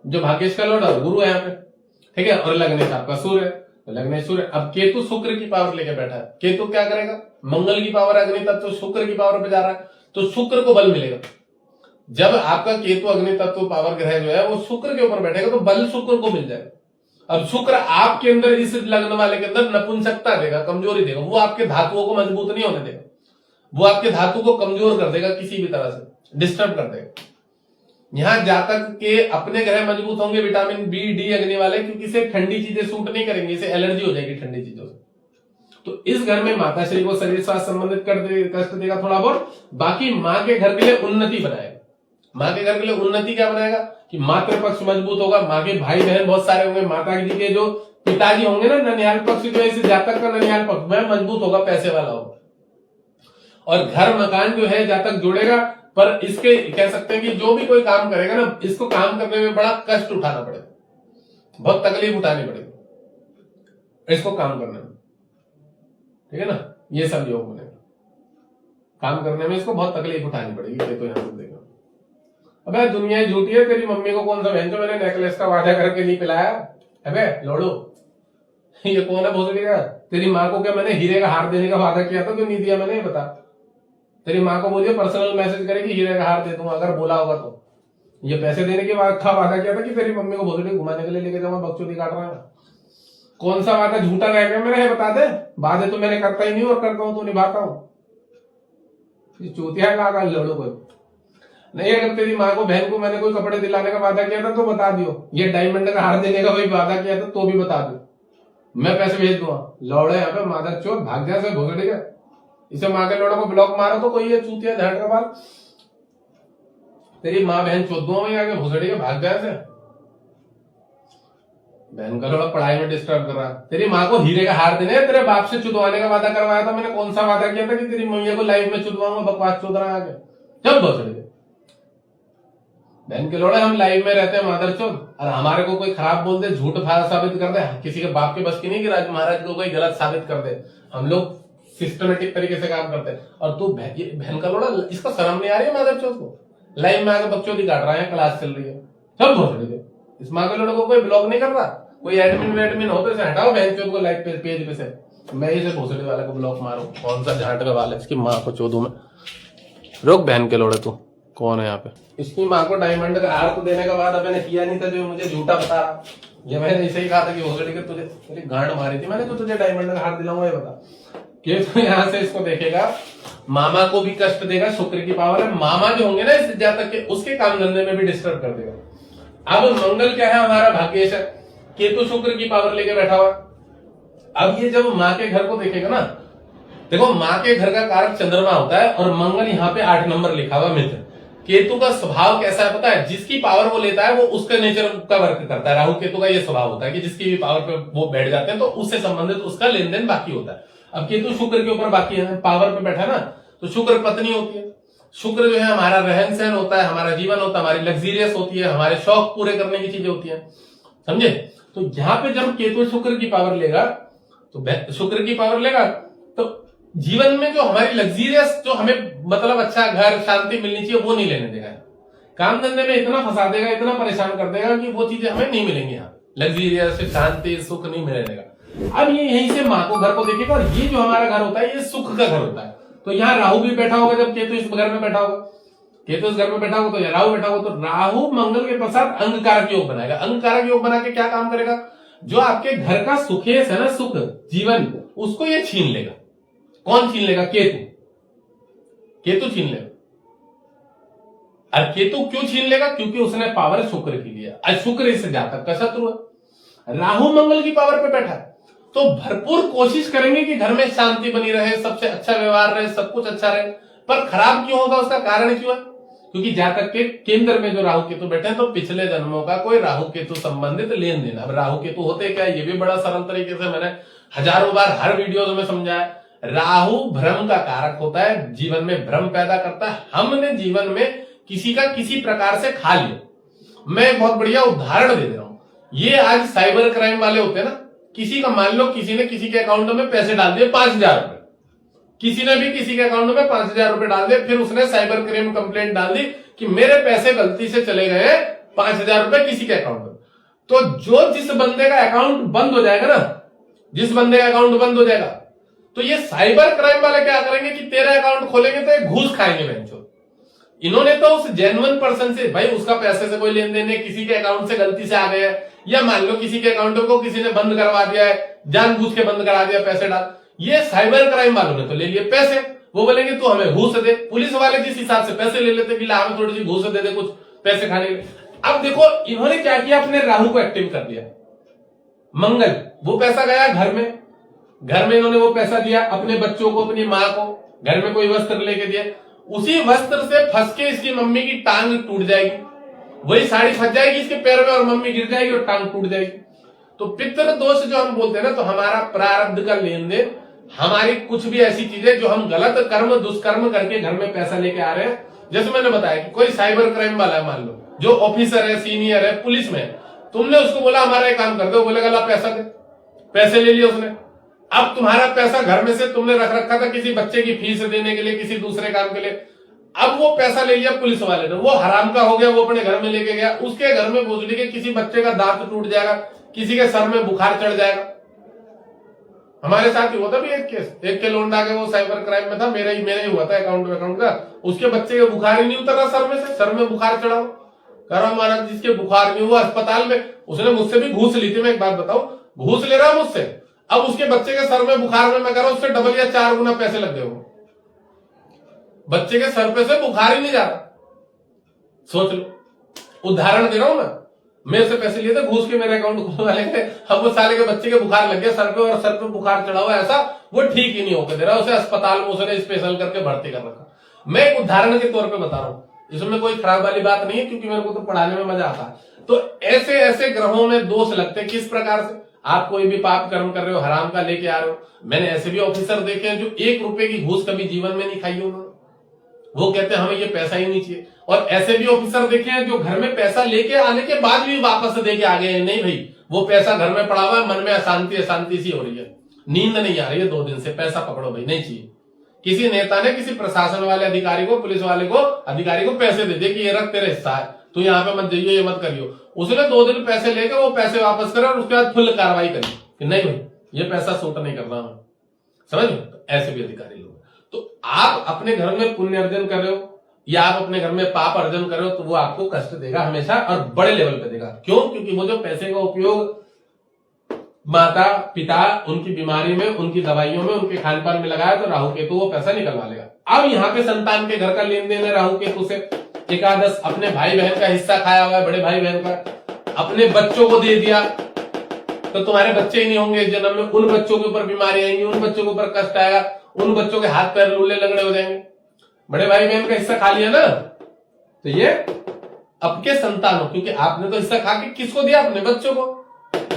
जो भाग्येश का लॉर्ड, गुरु है यहाँ पे, ठीक है, और लग्नेश आपका सूर्य है, तो लग्नेश सूर्य। अब केतु शुक्र की पावर लेके बैठा है। केतु क्या करेगा? मंगल की पावर अग्नि तत्व तो शुक्र की पावर पे जा रहा है, तो शुक्र को बल मिलेगा। जब आपका केतु अग्नि तत्व पावर ग्रह जो है वो शुक्र के ऊपर बैठेगा तो बल शुक्र को मिल जाएगा। अब शुक्र आपके अंदर, इस लग्न वाले के अंदर नपुंसकता देगा, कमजोरी देगा, वो आपके धातुओं को मजबूत नहीं होने देगा, वो आपके धातु को कमजोर कर देगा, किसी भी तरह से डिस्टर्ब कर देगा। यहां जातक के अपने ग्रह मजबूत होंगे, विटामिन बी डी अग्नि वाले, क्योंकि इसे ठंडी चीजें सूट नहीं करेंगी, इसे एलर्जी हो जाएगी ठंडी चीजों से। तो इस घर में माता श्री को शरीर स्वास्थ्य संबंधित कष्ट देगा थोड़ा बहुत, बाकी माँ के घर के लिए उन्नति बनाएगा। माँ के घर के लिए उन्नति क्या बनाएगा कि मातृ पक्ष मजबूत होगा, माँ के भाई बहन बहुत सारे होंगे, माता जी के जो पिताजी होंगे ना, ननिहाल पक्ष जो है, इस जातक का ननिहाल पक्ष वह मजबूत होगा, पैसे वाला होगा। और घर मकान जो है जातक जोड़ेगा, पर इसके कह सकते हैं कि जो भी कोई काम करेगा ना, इसको काम करने में बड़ा कष्ट उठाना पड़ेगा, बहुत तकलीफ उठानी पड़ेगी इसको काम करने में, ठीक है ना। ये सब योग बनेगा, काम करने में इसको बहुत तकलीफ उठानी पड़ेगी। तो यहां पर देखो, अबे दुनिया झूठी है, तेरी मम्मी को कौन सा बहन जो मैंने नेकलेस का वादा करके नहीं पिलाया, अबे लोड़ो, ये कौन है भोसड़ी का? तेरी माँ को क्या मैंने हीरे का हार देने का वादा किया था, क्यों नहीं दिया मैंने, बता। तेरी माँ को बोलिए पर्सनल मैसेज करेगी, हीरे का हार दे दूंगा, अगर बोला होगा तो। ये पैसे देने के बाद वादा किया था कि तेरी मम्मी को भोसड़ी घुमाने के लिए लेके जाऊंगा, बकचोदी काट रहा है। कौन सा वादा झूठा रह गया मेरा, बता दे। वादे तो मैंने करता ही नहीं, और करता हूं तो निभाता हूं। चौथिया का लोड़ो कोई नहीं। अगर तेरी माँ को, बहन को मैंने कोई कपड़े दिलाने का वादा किया था तो बता दियो, ये डायमंड का हार देने का कोई वादा किया था तो भी बता दो, मैं पैसे भेज दूंगा। लौड़े यहाँ पे मादर चोर, भाग जा से भोसड़ी का। इसे माँ के लोड़ों को ब्लॉक मारो तो कोई ये चूतिया झाड़ का बाल, तेरी माँ बहन चौदह में आके भोसड़ी के भाग गया से। बहन का लोड़ा पढ़ाई में डिस्टर्ब कर रहा, तेरी माँ को हीरे का हार देने, तेरे बाप से चुदवाने का वादा करवाया था मैंने। कौन सा वादा किया था कि तेरी मम्मी को लाइफ में चुदवाऊंगा, बकवास चौध रहा आगे, जब भोसड़ी। बहन के लोड़े, हम लाइव में रहते हैं मादरचोद, और हमारे को कोई खराब बोल दे, झूठ साबित कर दे, किसी के बाप के बस की नहीं कि राज महाराज को कोई गलत साबित कर दे। हम लोग सिस्टमेटिक तरीके से काम करते हैं। और तू बहन का लोड़ा, इसको शर्म नहीं आ रही है मादरचोद को? लाइव में आके बकचोदी काट रहा है, क्लास चल रही है, सब भोसड़ी दे। इस माँ के लोड़े को कोई ब्लॉक नहीं कर रहा, कोई एडमिन हो तो इसे हटाओ बहन चोद को लाइव पेज पे से। मैं इसे भोसड़ी वाले को ब्लॉक मारू, कौन सा झाट का वाला, इसकी माँ को चोदू में। रोक बहन के लोड़े, तू कौन है यहाँ पे? इसकी माँ को डायमंड का हार तो देने का बाद मैंने किया नहीं था, जो मुझे झूठा बता रहा। ये मैंने ऐसे ही कहा था कि भोसड़ी के तुझे तेरी गांड मारी थी मैंने, तो तुझे डायमंड का हार दिलाऊंगा, ये बता। कि तो यहाँ से इसको देखेगा, मामा को भी कष्ट देगा, शुक्र की पावर है। मामा जो होंगे ना इस जातक के, उसके काम धंधे में भी डिस्टर्ब कर देगा। अब मंगल क्या है हमारा भाग्येश है, केतु शुक्र की पावर लेके बैठा हुआ। अब ये जब माँ के घर को देखेगा ना, देखो माँ के घर का कारक चंद्रमा होता है, और मंगल यहाँ पे 8 नंबर लिखा हुआ मित्र। केतु का स्वभाव कैसा है पता है? जिसकी पावर वो लेता है वो उसके नेचर का वर्क करता है। राहु केतु का ये स्वभाव होता है कि जिसकी भी पावर पे वो बैठ जाते हैं तो उससे संबंधित उसका लेन देन बाकी होता है। अब केतु शुक्र के ऊपर बाकी है, पावर पे बैठा ना, तो शुक्र पत्नी होती है। शुक्र जो है हमारा रहन सहन होता है, हमारा जीवन होता है, हमारी लग्जीरियस होती है, हमारे शौक पूरे करने की चीजें होती है, समझे। तो यहाँ पे जब केतु शुक्र की पावर लेगा, तो शुक्र की पावर लेगा तो जीवन में जो हमारी लग्जीरियस, जो हमें मतलब अच्छा घर शांति मिलनी चाहिए, वो नहीं लेने देगा। काम धंधे में इतना फंसा देगा, इतना परेशान कर देगा कि वो चीजें हमें नहीं मिलेंगी। यहाँ लग्जीरियस शांति सुख नहीं मिलने देगा। अब ये यहीं से माँ को घर को देखेगा, और ये जो हमारा घर होता है ये सुख का घर होता है। तो यहाँ राहु भी बैठा होगा, जब केतु इस घर में बैठा होगा, केतु इस घर में बैठा होगा तो राहु बैठा होगा, तो राहु मंगल के पश्चात अंग कारक योग बनाएगा। अंग कारक योग बना के क्या काम करेगा? जो आपके घर का सुखेश है ना, सुख जीवन, उसको ये छीन लेगा। कौन छीन लेगा? केतु। केतु छीन लेगा। और केतु क्यों छीन लेगा? क्योंकि उसने पावर शुक्र की लिया। आज शुक्र इस जातक का शत्रु है, राहु मंगल की पावर पे बैठा है, तो भरपूर कोशिश करेंगे कि घर में शांति बनी रहे, सबसे अच्छा व्यवहार रहे, सब कुछ अच्छा रहे। पर खराब क्यों होगा? उसका कारण क्यों है? क्योंकि जातक के केंद्र में जो राहु केतु बैठे हैं तो पिछले जन्मों का कोई राहु केतु संबंधित लेन देन। अब राहु केतु होते क्या है, ये भी बड़ा सरल तरीके से मैंने हजारों बार हर वीडियो में समझाया। राहु भ्रम का कारक होता है, जीवन में भ्रम पैदा करता है। हमने जीवन में किसी का किसी प्रकार से खा लिया। मैं एक बहुत बढ़िया उदाहरण दे रहा हूं। ये आज साइबर क्राइम वाले होते हैं ना, किसी का मान लो किसी ने किसी के अकाउंट में पैसे डाल दिए 5,000 रुपए, किसी ने भी किसी के अकाउंट में 5,000 रुपए डाल दिए, फिर उसने साइबर क्राइम कंप्लेंट डाल दी कि मेरे पैसे गलती से चले गए हैं 5,000 रुपए किसी के अकाउंट में। तो जिस बंदे का अकाउंट बंद हो जाएगा ना, जिस बंदे का अकाउंट बंद हो जाएगा, तो ये साइबर क्राइम वाले क्या करेंगे कि तेरा अकाउंट खोलेंगे तो एक घूस खाएंगे बेंचो। इन्होंने तो उस जेन्युइन पर्सन से, भाई उसका पैसे से कोई लेन देन है, किसी के अकाउंट से गलती से आ गए हैं, या मान लो किसी के अकाउंट को किसी ने बंद करवा दिया है, जानबूझ के बंद करा दिया पैसे डाल, ये साइबर क्राइम वालों ने तो ले लिए पैसे। वो बोलेंगे तू हमें घूस दे। पुलिस वाले जिस हिसाब से पैसे ले लेते कि ला हमें थोड़ी सी घूस दे दे कुछ पैसे खाने के लिए। अब देखो इन्होंने क्या किया, अपने राहु को एक्टिव कर दिया। मंगल, वो पैसा गया घर में इन्होंने वो पैसा दिया अपने बच्चों को, अपनी माँ को, घर में कोई वस्त्र लेके दिया, उसी वस्त्र से फंस के इसकी मम्मी की टांग टूट जाएगी, वही साड़ी फंस जाएगी इसके पैर में और मम्मी गिर जाएगी और टांग टूट जाएगी। तो पितृ दोष जो हम बोलते हैं ना, तो हमारा प्रारब्ध का लेन देन, हमारी कुछ भी ऐसी चीजें जो हम गलत कर्म दुष्कर्म करके घर में पैसा लेके आ रहे हैं। जैसे मैंने बताया कि कोई साइबर क्राइम वाला है, मान लो जो ऑफिसर है, सीनियर है, पुलिस में, तुमने उसको बोला हमारा एक काम कर दो, बोलेगा ला पैसा दे, पैसे ले लिए उसने। अब तुम्हारा पैसा घर में से तुमने रख रखा था किसी बच्चे की फीस देने के लिए, किसी दूसरे काम के लिए, अब वो पैसा ले लिया पुलिस वाले ने, वो हराम का हो गया, वो अपने घर में लेके गया, उसके घर में भोसड़ी के किसी बच्चे का दांत टूट जाएगा, किसी के सर में बुखार चढ़ जाएगा। हमारे साथ ही हुआ था भी एक केस, एक के लोंडा के वो साइबर क्राइम में था, मेरा ही हुआ था अकाउंट का, उसके बच्चे के बुखार ही नहीं उतरा सर में से, सर में बुखार चढ़ा। कह रहा महाराज जिसके बुखार नहीं हुआ अस्पताल में, उसने मुझसे भी घूस ली थी। मैं एक बात बताऊं, घूस ले रहा मुझसे, अब उसके बच्चे के सर में बुखार में मैं कह रहा हूं उससे डबल या 4 गुना पैसे लग गए। बच्चे के सर पे से बुखार ही नहीं जा रहा। सोच लो, उदाहरण दे रहा हूं मैं उससे पैसे लिए थे घूस के, मेरे अकाउंट खुलवा लेंगे, अब वो साले के बच्चे के बुखार लग गया सर पे, और सर पे बुखार चढ़ा हुआ ऐसा, वो ठीक ही नहीं होकर दे रहा, उसे अस्पताल में उसने स्पेशल करके भर्ती कर रखा। मैं एक उदाहरण के तौर पे बता रहा हूं, इसमें कोई खराब वाली बात नहीं है, क्योंकि मेरे को तो पढ़ाने में मजा आता है। तो ऐसे ऐसे ग्रहों में दोष लगते हैं। किस प्रकार से, आप कोई भी पाप कर्म कर रहे हो, हराम का लेके आ रहे हो। मैंने ऐसे भी ऑफिसर देखे हैं जो 1 रुपए की घूस कभी जीवन में नहीं खाई उन्होंने, वो कहते हैं हमें ये पैसा ही नहीं चाहिए। और ऐसे भी ऑफिसर देखे हैं जो घर में पैसा लेके आने के बाद भी वापस दे के आ गए हैं, नहीं भाई वो पैसा घर में पड़ा हुआ है, मन में अशांति सी हो रही है, नींद नहीं आ रही है 2 दिन से, पैसा पकड़ो भाई, नहीं चाहिए। किसी नेता ने किसी प्रशासन वाले अधिकारी को, पुलिस वाले को, अधिकारी को पैसे दे दिए कि ये रख तेरा हिस्सा है, तू यहाँ पे मत जाइयो, ये मत करियो। उसने 2 दिन पैसे लेके वो पैसे वापस करे और उसके बाद फुल कार्रवाई करी कि नहीं भाई ये पैसा सूट नहीं करना है, समझ लो। तो ऐसे भी अधिकारी लोग। तो आप अपने घर में पुण्य अर्जन कर रहे हो या आप अपने घर में पाप अर्जन कर रहे हो, तो वो आपको कष्ट देगा हमेशा, और बड़े लेवल पे देगा। क्यों? क्योंकि वो जो पैसे का उपयोग माता पिता उनकी बीमारी में, उनकी दवाइयों में, उनके खान पान में लगाया, तो राहु केतु वो पैसा निकलवा लेगा। अब यहाँ पे संतान के घर का लेन देन है राहु केतु से। एकादश अपने भाई बहन का हिस्सा खाया हुआ है, बड़े भाई बहन का, अपने बच्चों को दे दिया, तो तुम्हारे बच्चे ही नहीं होंगे जन्म में, उन बच्चों के ऊपर बीमारी आएंगी, उन बच्चों के ऊपर कष्ट आएगा, उन बच्चों के हाथ पैर लूले लगड़े हो जाएंगे। बड़े भाई बहन का हिस्सा खा लिया ना, तो ये आपके संतानों, क्योंकि आपने तो हिस्सा खा के किसको दिया? अपने बच्चों को।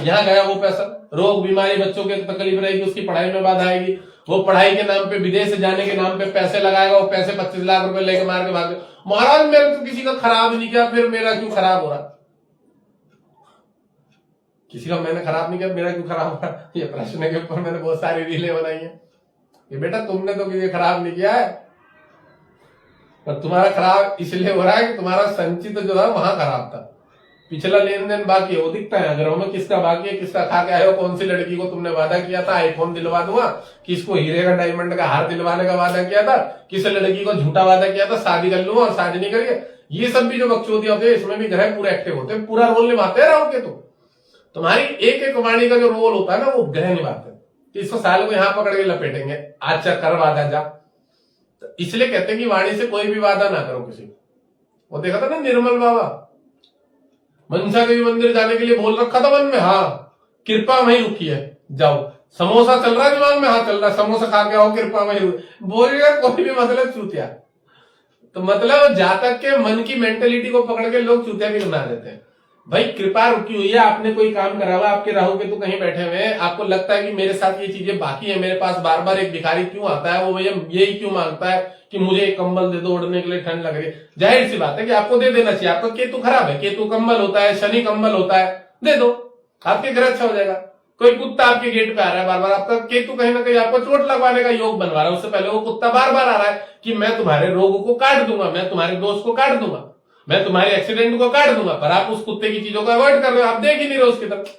यहां गया वो पैसा, रोग बीमारी बच्चों के तकलीफ रहेगी, उसकी पढ़ाई में बाधा आएगी, वो पढ़ाई के नाम पे, विदेश जाने के नाम पे पैसे लगाएगा, वो पैसे 25 लाख रुपए लेके मार के भाग, महाराज मेरे तो किसी का खराब नहीं किया, फिर मेरा क्यों खराब हो रहा? किसी का मैंने खराब नहीं किया, मेरा क्यों खराब हो रहा? ये प्रश्न के ऊपर मैंने बहुत सारी रीलें बनाई है कि बेटा तुमने तो किसी खराब नहीं किया है, पर तुम्हारा खराब इसलिए हो रहा है कि तुम्हारा संचित जो था वहां खराब था, पिछला लेन देन बाकी है, वो दिखता है घरों में किसका बाकी है, किसका खा के आए हो, कौन सी लड़की को तुमने वादा किया था आईफोन दिलवा दूंगा, किसको हीरे का डायमंड का हार दिलवाने का वादा किया था, किस लड़की को झूठा वादा किया था शादी कर लूंगा और शादी नहीं करिए। ये सब भी जो बकचोदियां होती है, इसमें भी ग्रह पूरे एक्टिव होते हैं, पूरा रोल निभाते हैं राहु केतु। तुम्हारी एक एक वाणी का जो रोल होता है ना, वो ग्रह निभाते हैं। तो इसको साल को यहां पकड़ के लपेटेंगे, आज चल कर वादा जा, तो इसलिए कहते हैं कि वाणी से कोई भी वादा ना करो किसी को। वो देखा था ना निर्मल बाबा, मनसा देवी मंदिर जाने के लिए बोल रखा था मन में, हाँ कृपा वहीं रुकी है, जाओ। समोसा चल रहा है दिमाग में, हाँ चल रहा है, समोसा खा के आओ, कृपा वहीं रुकी, बोलेगा कोई भी मतलब चूतिया। तो मतलब जातक के मन की मेंटेलिटी को पकड़ के लोग चूतिया भी बना देते हैं। भाई कृपा रुकी हुई है, आपने कोई काम करा हुआ, आपके राहु केतु कहीं बैठे हुए हैं, आपको लगता है कि मेरे साथ ये चीजें बाकी है, मेरे पास बार बार एक भिखारी क्यों आता है, वो भैया यही क्यों मांगता है कि मुझे एक कंबल दे दो ओढ़ने के लिए, ठंड लग रही है। जाहिर सी बात है कि आपको दे देना चाहिए, आपका केतु खराब है, केतु कंबल होता है, शनि कंबल होता है, दे दो, आपके घर अच्छा हो जाएगा। कोई कुत्ता आपके गेट पे आ रहा है बार बार, आपका केतु कहीं ना कहीं आपको चोट लगवाने का योग बनवा रहा है, उससे पहले वो कुत्ता बार बार आ रहा है कि मैं तुम्हारे रोग को काट दूंगा, मैं तुम्हारे दोस्त को काट दूंगा, मैं तुम्हारे एक्सीडेंट को काट दूंगा, पर आप उस कुत्ते की चीजों को अवॉइड कर रहे हो, आप देख ही नहीं रहे उसकी तरफ।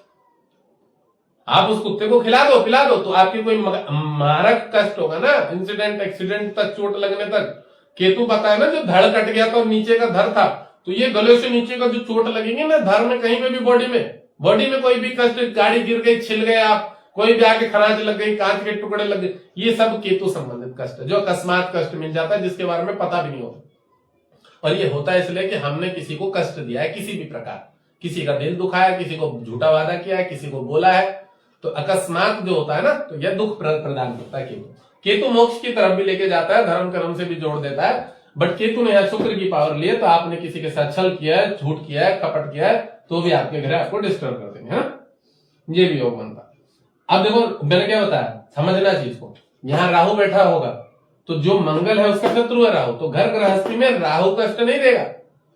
आप उस कुत्ते को खिला दो पिला दो तो आपकी कोई मारक कष्ट होगा ना, इंसिडेंट एक्सीडेंट तक, चोट लगने तक। केतु पता है ना, जो धड़ कट गया था और नीचे का धड़ था, तो ये गले से नीचे का जो चोट लगेगी ना धड़ में, कहीं पे भी बॉडी में कोई भी कष्ट, गाड़ी गिर गई, छिल गए आप, कोई भी आके खराज लग गई, कांच के टुकड़े लग गए, ये सब केतु संबंधित कष्ट है, जो अकस्मात कष्ट मिल जाता है, जिसके बारे में पता भी नहीं होता। और ये होता है इसलिए कि हमने किसी को कष्ट दिया है किसी भी प्रकार, किसी का दिल दुखाया, किसी को झूठा वादा किया है, किसी को बोला है, तो अकस्मात जो होता है ना, तो यह दुख प्रदान करता है केतु। केतु मोक्ष की तरफ भी लेके जाता है, धर्म कर्म से भी जोड़ देता है, बट केतु ने यहाँ शुक्र की पावर लिए, तो आपने किसी के साथ छल किया है, झूठ किया है, कपट किया है, तो भी आपके घर आपको डिस्टर्ब कर देंगे, है ना? ये भी योग बनता है। अब देखो मैंने क्या बताया, समझना चीज को, यहाँ राहु बैठा होगा तो जो मंगल है उसका शत्रु है राहु, तो घर गृहस्थी में राहु कष्ट नहीं देगा,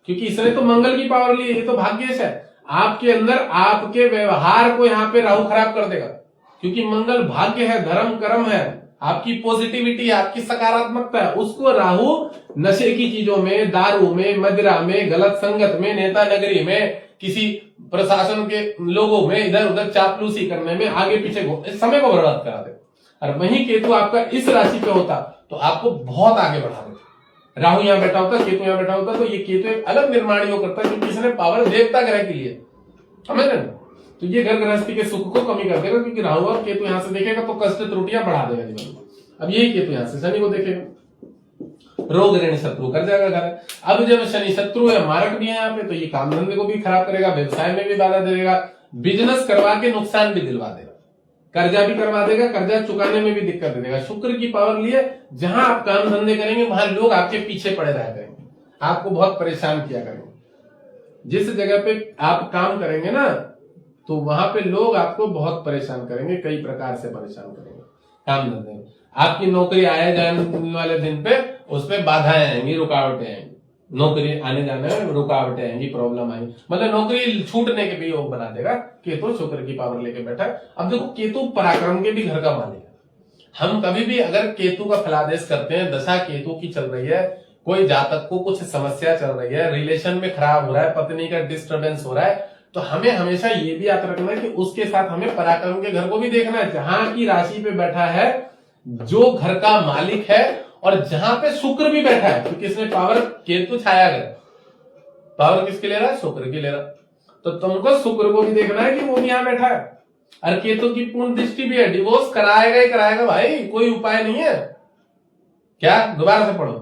क्योंकि इसने तो मंगल की पावर ली, ये तो भाग्येश है। आपके अंदर आपके व्यवहार को यहाँ पे राहु खराब कर देगा, क्योंकि मंगल भाग्य है, धर्म कर्म है, आपकी पॉजिटिविटी, आपकी सकारात्मकता है, उसको राहु नशे की चीजों में, दारू में, मदिरा में, गलत संगत में, नेता नगरी में, किसी प्रशासन के लोगों में इधर उधर चापलूसी करने में, आगे पीछे समय को बर्बाद करा दे। और वहीं केतु आपका इस राशि पे होता तो आपको बहुत आगे बढ़ा देता। राहु यहाँ बैठा होता, केतु यहाँ बैठा होता, तो ये केतु एक अलग निर्माण योग करता है, क्योंकि इसने पावर देवता ग्रह के लिए, समझ रहे, तो ये घर गृहस्थी के सुख को कमी कर देगा, क्योंकि राहु और केतु यहाँ से देखेगा तो कष्ट त्रुटियां बढ़ा देगा जीवन में। अब यही केतु यहाँ से शनि को देखेगा, रोग ऋण शत्रु कर जाएगा घर। अब जब शनि शत्रु है, मारक भी है यहाँ पे, तो ये काम धंधे को भी खराब करेगा, व्यवसाय में भी बाधा दे देगा, बिजनेस करवा के नुकसान भी दिलवा देगा, कर्जा भी करवा देगा, कर्जा चुकाने में भी दिक्कत दे देगा। शुक्र की पावर लिए जहां आप काम धंधे करेंगे वहां लोग आपके पीछे पड़े रह करेंगे, आपको बहुत परेशान किया करेंगे। जिस जगह पे आप काम करेंगे ना, तो वहां पे लोग आपको बहुत परेशान करेंगे, कई प्रकार से परेशान करेंगे काम धंधे में। आपकी नौकरी आए जाने वाले दिन पे उस पर बाधाएं आएंगी, रुकावटें आएंगी, नौकरी आने जाने में रुकावटें आएंगी, प्रॉब्लम आएंगी, मतलब नौकरी छूटने के भी योग बना देगा। केतु शुक्र की पावर लेके बैठा है। अब देखो केतु पराक्रम के भी घर का मालिक है। हम कभी भी अगर केतु का फलादेश करते हैं, दशा केतु की चल रही है, कोई जातक को कुछ समस्या चल रही है, रिलेशन में खराब हो रहा है, पत्नी का डिस्टर्बेंस हो रहा है, तो हमें हमेशा ये भी याद रखना है कि उसके साथ हमें पराक्रम के घर को भी देखना है, जहां की राशि पे बैठा है, जो घर का मालिक है, और जहां पे शुक्र भी बैठा है, क्योंकि इसने पावर केतु छाया गया, पावर किसके ले रहा है? शुक्र की ले रहा। तो तुमको शुक्र को भी देखना है कि वो भी यहां बैठा है, और केतु की पूर्ण दृष्टि भी है, डिवोर्स कराएगा ही कराएगा भाई, कोई उपाय नहीं है। क्या? दोबारा से पढ़ो,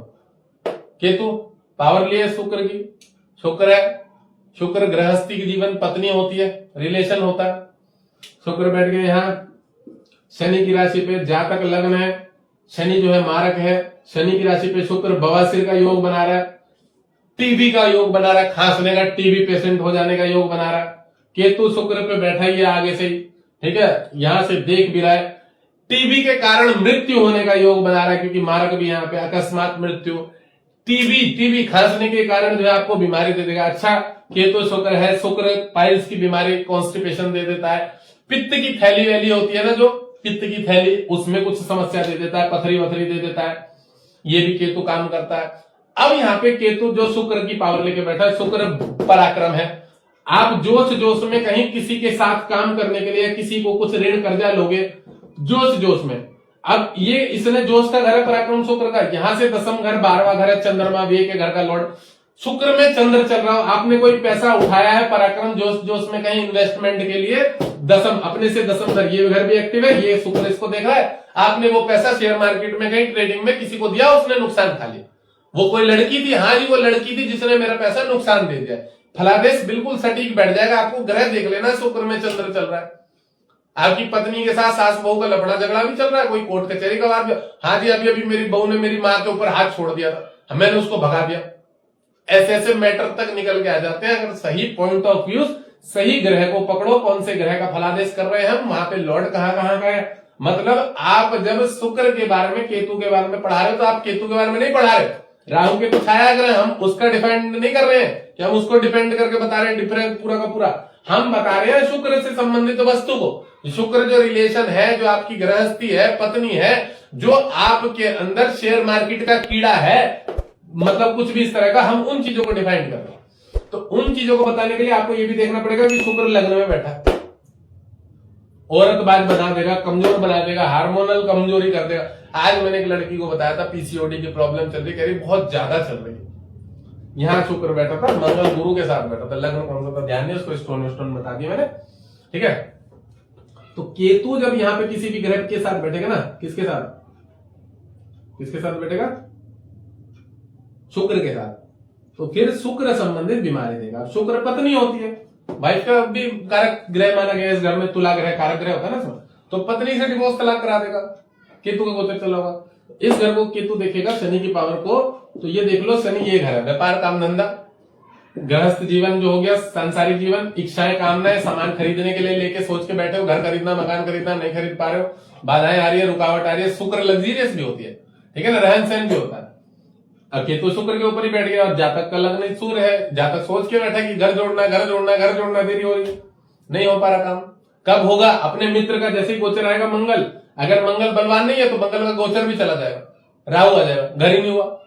केतु पावर लिए शुक्र की, शुक्र है, शुक्र गृहस्थी की जीवन पत्नी होती है, रिलेशन होता है, शुक्र बैठ गए यहां शनि की राशि पे, जातक लग्न है, शनि जो है मारक है, शनि की राशि पे शुक्र बवासीर का योग बना रहा है, टीबी का योग बना रहा है, खांसने का, टीबी पेशेंट हो जाने का योग बना रहा है। केतु शुक्र पे बैठा ही है आगे से ही, ठीक है, यहां से देख भी रहा है, टीबी के कारण मृत्यु होने का योग बना रहा है, क्योंकि मारक भी यहाँ पे, अकस्मात मृत्यु, टीबी खांसने के कारण जो है आपको बीमारी दे देगा। अच्छा, केतु शुक्र है, शुक्र पाइल्स की बीमारी, कॉन्स्टिपेशन दे देता है, पित्त की थैली वैली होती है ना, जो पित्त की थैली, उसमें कुछ समस्या दे देता है, पथरी वथरी दे देता है, ये भी केतु काम करता है। अब यहाँ पे केतु जो शुक्र की पावर लेके बैठा है, शुक्र पराक्रम है, आप जोश जोश में कहीं किसी के साथ काम करने के लिए किसी को कुछ ऋण कर्जा लोगे, जोश जोश में। अब ये इसने जोश का घर है पराक्रम शुक्र का, यहां से दसम घर, 12वां घर है चंद्रमा, व्यय के घर का लॉर्ड, शुक्र में चंद्र चल रहा हो, आपने कोई पैसा उठाया है पराक्रम जोश जोश में कहीं इन्वेस्टमेंट के लिए, दसम अपने से दसम घर, ये घर भी एक्टिव है, ये शुक्र इसको देख रहा है, आपने वो पैसा शेयर मार्केट में कहीं ट्रेडिंग में किसी को दिया, उसने नुकसान खा लिया, वो कोई लड़की थी, हाँ जी वो लड़की थी जिसने मेरा पैसा नुकसान दे दिया, फलादेश बिल्कुल सटीक बैठ जाएगा। आपको ग्रह देख लेना, शुक्र में चंद्र चल रहा है, आपकी पत्नी के साथ सास बहू का लफड़ा झगड़ा भी चल रहा है, कोई कोर्ट कचहरी का वाद, हाँ जी अभी अभी मेरी बहू ने मेरी माँ के ऊपर हाथ छोड़ दिया था, मैंने उसको भगा दिया। ऐसे ऐसे मैटर तक निकल के आ जाते हैं। अगर सही पॉइंट ऑफ व्यू, सही ग्रह को पकड़ो, कौन से ग्रह का फलादेश कर रहे हैं हम, वहां पे लॉर्ड कहां का है। मतलब आप जब शुक्र के बारे में, केतु के बारे में पढ़ा रहे हो तो आप केतु के बारे में नहीं पढ़ा रहे, राहु के तो छाया ग्रह, हम उसका डिपेंड नहीं कर रहे हैं कि हम उसको डिपेंड करके बता रहे हैं डिफरेंस पूरा का पूरा। हम बता रहे हैं शुक्र से संबंधित वस्तु को। शुक्र जो रिलेशन है, जो आपकी गृहस्थी है, पत्नी है, जो आपके अंदर शेयर मार्केट का कीड़ा है, मतलब कुछ भी इस तरह का, हम उन चीजों को डिफाइन कर रहे हैं। तो उन चीजों को बताने के लिए आपको यह भी देखना पड़ेगा कि शुक्र लग्न में बैठा, औरतबाज बना देगा, कमजोर बना देगा, हार्मोनल कमजोरी कर देगा। आज मैंने एक लड़की को बताया था पीसीओडी की प्रॉब्लम चल रही, कह रही बहुत ज्यादा चल रही है। यहां शुक्र बैठा था, मंगल गुरु के साथ बैठा था, लग्न कौन सा था ध्यान नहीं, उसको स्टोन बता दिया मैंने, ठीक है। तो केतु जब यहां पे किसी भी ग्रह के साथ बैठेगा ना, किसके साथ बैठेगा, शुक्र के साथ, तो फिर शुक्र संबंधित बीमारी देगा। शुक्र पत्नी होती है, वाइफ का भी कारक ग्रह माना गया इस घर में, तुला ग्रह कारक ग्रह होता है ना, तो पत्नी से डिवोर्स तलाक करा देगा। केतु का गोचर चला होगा, इस घर को केतु देखेगा, शनि की पावर को, तो ये देख लो शनि ये घर है, व्यापार काम धंधा, गृहस्थ जीवन जो हो गया, सांसारिक जीवन, इच्छाएं कामनाएं, सामान खरीदने के लिए लेके सोच के बैठे हो, घर खरीदना, मकान खरीदना, नहीं खरीद पा रहे हो, बाधाएं आ रही है, रुकावट आ रही है। शुक्र लग्जरियस भी होती है, ठीक है ना, रहन सहन भी होता है। अब केतु शुक्र के ऊपर ही बैठ गया और जातक का लग्न सूर्य है, जातक सोच के बैठा कि घर जोड़ना, देरी हो रही है, नहीं हो पा रहा काम। कब होगा, अपने मित्र का जैसे ही गोचर आएगा मंगल, अगर मंगल बलवान नहीं है तो मंगल का गोचर भी चला जाएगा, राहु आ जाएगा, घर ही नहीं हुआ,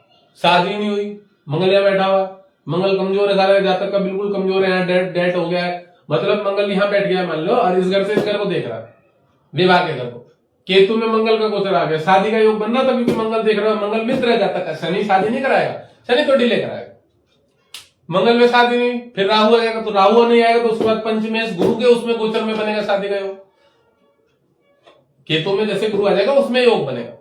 शादी नहीं हुई, मंगल यहाँ बैठा हुआ, मंगल कमजोर है, सारा जातक का बिल्कुल कमजोर है, यहाँ डेट हो गया है, मतलब मंगल यहाँ बैठ गया मान लो, और इस घर से इस घर को देख रहा है, विवाह के घर को। केतु में मंगल का गोचर आ गया, शादी का योग बनना था क्योंकि मंगल देख रहा है, मंगल मित्र है जातक का। शनि शादी नहीं कराएगा, शनि तो डिले कराएगा, मंगल में शादी नहीं, फिर राहु आएगा, तो राहु नहीं आएगा तो उसके बाद पंचमेश गुरु के उसमें गोचर में बनेगा शादी का योग। केतु में जैसे गुरु आ जाएगा उसमें योग बनेगा,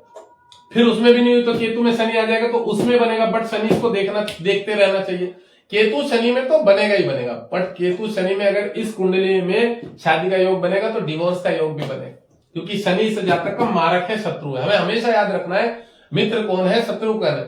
फिर उसमें भी नहीं हुई तो केतु में शनि आ जाएगा तो उसमें बनेगा, बट शनि को देखते रहना चाहिए। केतु शनि में तो बनेगा ही बनेगा, बट केतु शनि में अगर इस कुंडली में शादी का योग बनेगा तो डिवोर्स का योग भी बनेगा, क्योंकि शनि से जातक का मारक है, शत्रु है। हमें हमेशा याद रखना है मित्र कौन है, शत्रु कौन है,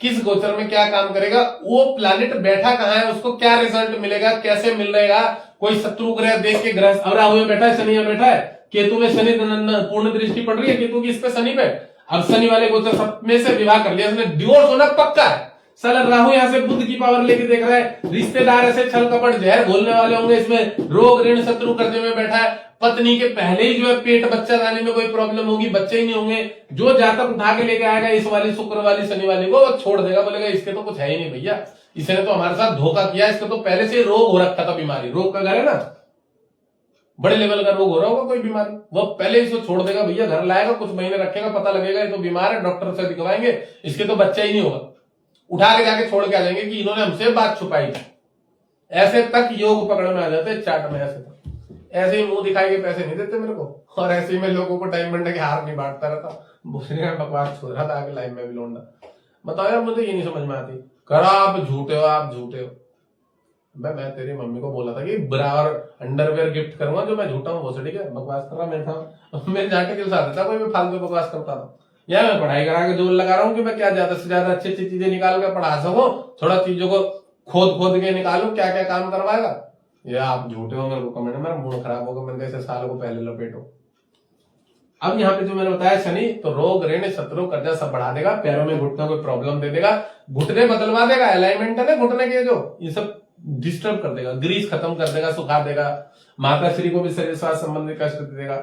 किस गोचर में क्या काम करेगा, वो प्लैनेट बैठा कहां है, उसको क्या रिजल्ट मिलेगा, कैसे मिलेगा। कोई शत्रु ग्रह देख के ग्रह, अब राहु में बैठा है, शनि में बैठा है, केतु में शनि पूर्ण दृष्टि पड़ रही है केतु की इस पे शनि पे, अब शनि वाले गोचर सब में से विवाह कर लिया, इसने डिवोर्स होना पक्का है। साला राहु यहाँ से बुध की पावर लेके देख रहा है, रिश्तेदार ऐसे छल कपट जहर घोलने वाले होंगे, इसमें रोग ऋण शत्रु कर्जे में बैठा है, पत्नी के पहले ही जो है पेट बच्चा लाने में कोई प्रॉब्लम होगी, बच्चे ही नहीं होंगे, जो जातक उठा के लेके आएगा इस वाली शुक्र वाली शनि वाली को, वो छोड़ देगा, बोलेगा इसके तो कुछ है ही नहीं भैया, इसने तो हमारे साथ धोखा किया, इसको तो पहले से रोग हो रखा था, बीमारी, रोग का घर है ना, बड़े लेवल का रोग हो रहा होगा कोई बीमारी, वो पहले इसको छोड़ देगा भैया, घर लाएगा, कुछ महीने रखेगा, पता लगेगा ये तो बीमार है, डॉक्टर से दिखवाएंगे, इसके तो बच्चा ही नहीं होगा, उठा के जाके छोड़ के आ जाएंगे कि इन्होंने हमसे बात छुपाई। ऐसे तक योग पकड़ में आ जाते चार्ट में, ऐसे ही मुंह दिखाई के पैसे नहीं देते मेरे को, और ऐसे ही मैं लोगों को टाइम बनने के हार नहीं बांटता रहता, बकवास छोड़ रहा था आगे लाइफ में भी लौंडा। बताओ यार, मुझे ये नहीं समझ में आती, करा आप झूठे हो। मैं तेरी मम्मी को बोला था कि बराबर अंडरवेयर गिफ्ट करूंगा, जो मैं झूठा हूँ वो से, ठीक है, बकवास कर रहा मेरे साथ, मेरे जाके के साथ था कोई भी फालतू बकवास करता था, या मैं पढ़ाई करा के जोर लगा रहा हूँ कि मैं क्या ज्यादा से ज्यादा अच्छी अच्छी चीजें निकाल कर पढ़ा सकूं, थोड़ा चीजों को खोद के निकालू, क्या क्या काम करवाएगा। या आप झूठे हो, मेरे को कमेंट, मेरा मूड खराब होगा, मैंने कैसे सालों को पहले लपेटो। अब यहाँ पे जो मैंने बताया शनि, तो रोग ऋण शत्रु कर्जा सब बढ़ा देगा, पैरों में घुटनों को प्रॉब्लम दे देगा, घुटने बदलवा देगा, अलाइनमेंट है ना घुटने के, जो ये सब डिस्टर्ब कर देगा, ग्रीस खत्म कर देगा, सुखा देगा, माता श्री को भी शरीर स्वास्थ्य संबंधी कष्ट दे देगा।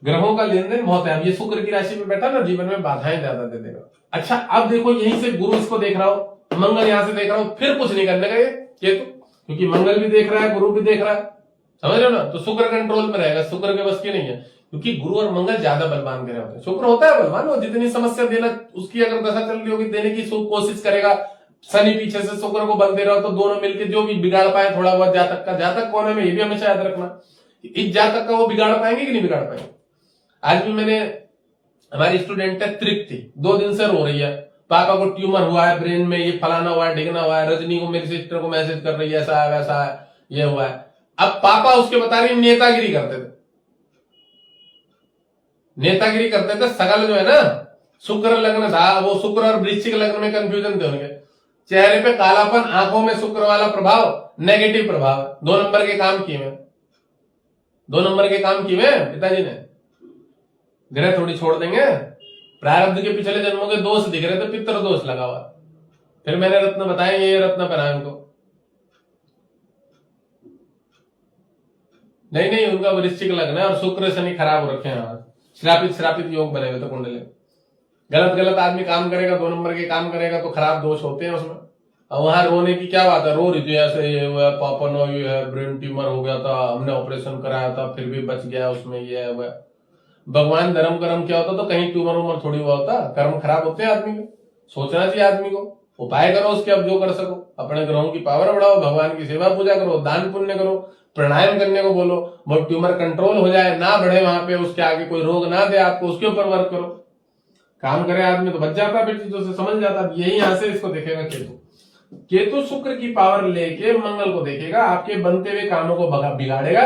ग्रहों का लेन देन बहुत है। अब ये शुक्र की राशि में बैठा ना, जीवन में बाधाएं ज्यादा दे देगा। अच्छा, अब देखो यहीं से गुरु इसको देख रहा हो, मंगल यहां से देख रहा हो, फिर कुछ नहीं करने का ये केतु, क्योंकि मंगल भी देख रहा है, गुरु भी देख रहा है, समझ रहे हो ना, तो शुक्र कंट्रोल में रहेगा, शुक्र के बस की नहीं है, क्योंकि गुरु और मंगल ज्यादा बलवान ग्रह होते हैं। शुक्र होता है बलवान, वो जितनी समस्या देना उसकी अगर दशा चल रही होगी देने की कोशिश करेगा। शनि पीछे से शुक्र को बल दे रहा हो तो दोनों मिलकर जो भी बिगाड़ पाए थोड़ा बहुत जातक का, जातक कौन है में ये भी हमेशा याद रखना, इस जातक का वो बिगाड़ पाएंगे कि नहीं बिगाड़ पाएंगे। आज भी मैंने, हमारी स्टूडेंट है तृप्ति, 2 दिन से रो रही है, पापा को ट्यूमर हुआ है ब्रेन में, ये फलाना हुआ है, ढिगना हुआ है, रजनी को, मेरी सिस्टर को मैसेज कर रही है, ऐसा है वैसा है, ये हुआ है। अब पापा उसके बता रही नेतागिरी करते थे, नेतागिरी करते थे, सगल जो है ना, शुक्र लग्न था, वो शुक्र और वृश्चिक लग्न में कंफ्यूजन थे उनके। चेहरे पे कालापन, आंखों में शुक्र वाला प्रभाव, नेगेटिव प्रभाव, 2 नंबर के काम किए हैं, 2 नंबर के काम किए हैं पिताजी ने। ग्रह थोड़ी छोड़ देंगे, प्रारब्ध के पिछले जन्मों के दोष दिख रहे थे, पितृ दोष लगा हुआ। फिर मैंने रत्न बताए, ये रत्न पहनाए उनको। नहीं उनका वृश्चिक लग्न है और शुक्र शनि खराब हो रखे हैं, श्रापित योग बने हुए थे कुंडली। गलत आदमी काम करेगा, 2 नंबर के काम करेगा तो खराब दोष होते हैं उसमें। और वहां रोने की क्या बात है, रो रही थी ऐसे, ये हुआ पापा नो, ये है ब्रेन ट्यूमर हो गया था, हमने ऑपरेशन कराया था फिर भी बच गया, उसमें ये है हुआ। भगवान धर्म कर्म क्या होता तो कहीं ट्यूमर उमर थोड़ी हुआ होता, कर्म खराब होते हैं आदमी के। सोचना चाहिए आदमी को, उपाय करो उसके, अब जो कर सको, अपने ग्रहों की पावर बढ़ाओ, भगवान की सेवा पूजा करो, दान पुण्य करो, प्राणायाम करने को बोलो, वो ट्यूमर कंट्रोल हो जाए, ना बढ़े वहां पे, उसके आगे कोई रोग ना दे आपको, उसके ऊपर वर्क करो। काम करे आदमी तो बच जाता, फिर चीजों से समझ जाता। यही यहां से इसको देखेगा केतु शुक्र की पावर लेके मंगल को देखेगा, आपके बनते हुए कामों को बिगाड़ेगा।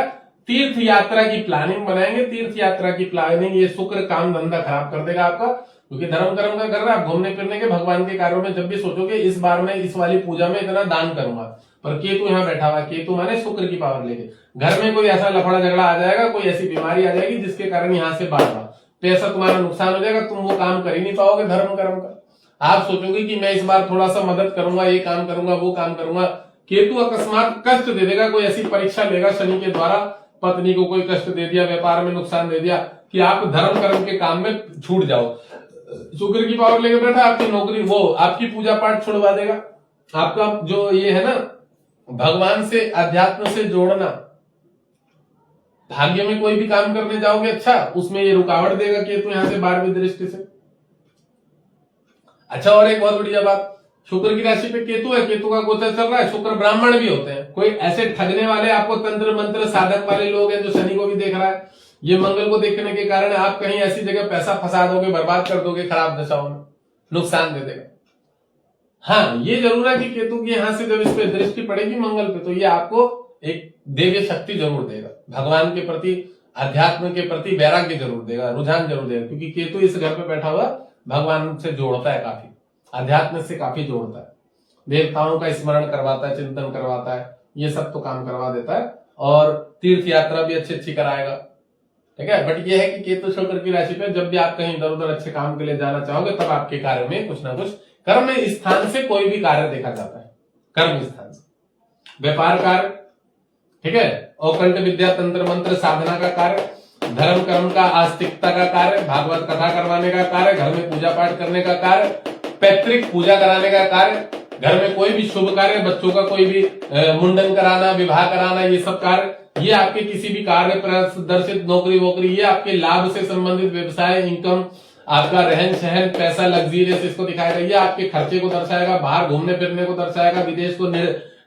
तीर्थ यात्रा की प्लानिंग बनाएंगे, तीर्थ यात्रा की प्लानिंग, ये शुक्र काम धंधा खराब कर देगा आपका, क्योंकि धर्म कर्म का कर रहा है। आप घूमने फिरने के, भगवान के कार्यों में जब भी सोचोगे इस बार मैं इस वाली पूजा में इतना दान करूंगा, पर केतु यहाँ बैठा हुआ, केतु माने शुक्र की पावर लेके घर में कोई ऐसा लफड़ा झगड़ा आ जाएगा, कोई ऐसी बीमारी आ जाएगी जिसके कारण यहाँ से बाढ़, पैसा तुम्हारा नुकसान हो जाएगा, तुम वो काम कर ही नहीं पाओगे धर्म कर्म का। आप सोचोगे कि मैं इस बार थोड़ा सा मदद करूंगा, ये काम करूंगा, वो काम करूंगा, केतु अकस्मात कष्ट दे देगा, कोई ऐसी परीक्षा लेगा शनि के द्वारा, पत्नी को कोई कष्ट दे दिया, व्यापार में नुकसान दे दिया कि आप धर्म कर्म के काम में छूट जाओ। शुक्र की पावर लेकर बैठा, आपकी नौकरी, वो आपकी पूजा पाठ छुड़वा देगा। आपका जो ये है ना भगवान से, अध्यात्म से जोड़ना, भाग्य में कोई भी काम करने जाओगे अच्छा, उसमें ये रुकावट देगा केतु यहां से 12वीं दृष्टि से। अच्छा, और एक बहुत बढ़िया बात, शुक्र की राशि पे केतु है, केतु का गोचर चल रहा है, शुक्र ब्राह्मण भी होते हैं। कोई ऐसे ठगने वाले, आपको तंत्र मंत्र साधक वाले लोग हैं जो शनि को भी देख रहा है, ये मंगल को देखने के कारण आप कहीं ऐसी जगह पैसा फंसा दोगे, बर्बाद कर दोगे, खराब दशाओं में नुकसान दे देगा। हाँ, ये जरूर है कि केतु की यहां से जब इस पे दृष्टि पड़ेगी मंगल पे, तो ये आपको एक देवी शक्ति जरूर देगा, भगवान के प्रति, अध्यात्म के प्रति वैराग्य जरूर देगा, रुझान जरूर देगा, क्योंकि केतु इस घर पे बैठा हुआ भगवान से जोड़ता है, काफी अध्यात्म से काफी जोड़ता है, देवताओं का स्मरण करवाता है, चिंतन करवाता है, ये सब तो काम करवा देता है, और तीर्थ यात्रा भी अच्छी कराएगा। ठीक है, बट ये है कि केतु शुक्र की राशि पे जब भी आप कहीं इधर उधर अच्छे काम के लिए जाना चाहोगे, तब आपके कार्य में कुछ ना कुछ, कर्म स्थान से कोई भी कार्य देखा जाता है, कर्म स्थान से, व्यापार कार्य, ठीक है, औकंठ विद्या, तंत्र मंत्र साधना का कार्य, धर्म कर्म का, आस्तिकता का कार्य, भागवत कथा करवाने का कार्य, घर में पूजा पाठ करने का कार्य, पैतृक पूजा कराने का कार्य, घर में कोई भी शुभ कार्य, बच्चों का कोई भी मुंडन कराना, विवाह कराना, ये सब कार्य, ये आपके किसी भी कार्य प्रदर्शित, नौकरी वोकरी, ये आपके लाभ से संबंधित व्यवसाय, इनकम, आपका रहन सहन, पैसा, लग्जरियस, इसको दिखाएगा, ये आपके खर्चे को दर्शाएगा, बाहर घूमने फिरने को दर्शाएगा, विदेश को,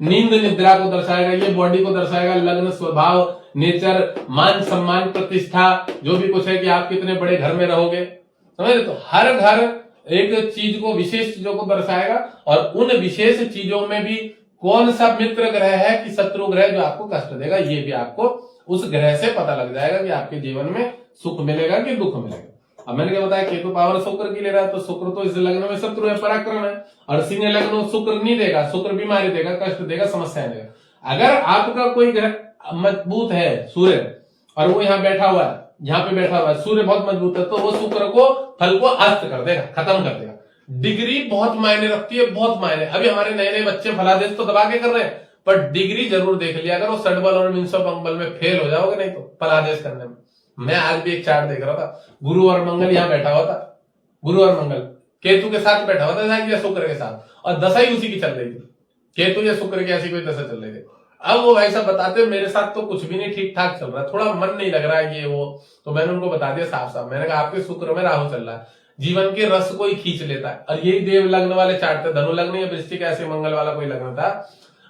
नींद निद्रा को दर्शाएगा, ये बॉडी को दर्शाएगा, लग्न, स्वभाव, नेचर, मान सम्मान, प्रतिष्ठा, जो भी कुछ है कि आप कितने बड़े घर में रहोगे, समझ रहे? तो हर घर एक चीज को, विशेष चीजों को दर्शाएगा, और उन विशेष चीजों में भी कौन सा मित्र ग्रह है कि शत्रु ग्रह जो आपको कष्ट देगा, ये भी आपको उस ग्रह से पता लग जाएगा कि आपके जीवन में सुख मिलेगा कि दुख मिलेगा। अब मैंने क्या बताया, केतु पावर शुक्र की ले रहा है, तो शुक्र तो इस लग्न में शत्रु है, पराक्रम है, और सिंह लग्न शुक्र नहीं देगा, शुक्र बीमारी देगा, कष्ट देगा, समस्याएं देगा। अगर आपका कोई ग्रह मजबूत है, सूर्य, और वो यहाँ बैठा हुआ है, यहाँ पे बैठा हुआ है, सूर्य बहुत मजबूत है, तो वो शुक्र को, फल को अस्त कर देगा, खत्म कर देगा। डिग्री बहुत मायने रखती है, बहुत मायने। अभी हमारे नए नए बच्चे फलादेश तो दबा के कर रहे हैं, पर डिग्री जरूर देख लिया अगर वो सडबल और मिंसो पंगबल में फेल हो जाओगे, नहीं तो फलादेश करने में। मैं आज भी एक चार्ट देख रहा था, गुरु और मंगल यहाँ बैठा हुआ था, गुरु और मंगल केतु के साथ बैठा हुआ था, या शुक्र के साथ, और दशा ही उसी की चल रही थी, केतु या शुक्र की ऐसी कोई दशा चल रही थी। अब वो भाई साहब बताते मेरे साथ तो कुछ भी नहीं ठीक ठाक चल रहा है, थोड़ा मन नहीं लग रहा है ये वो, तो मैंने उनको बता दिया साफ साफ, मैंने कहा आपके शुक्र में राहु चल रहा है, जीवन के रस को ही खींच लेता है, और यही देव लग्न वाले चार्ट थे, धनु लग्न या वृश्चिक ऐसे मंगल वाला कोई लग्न था।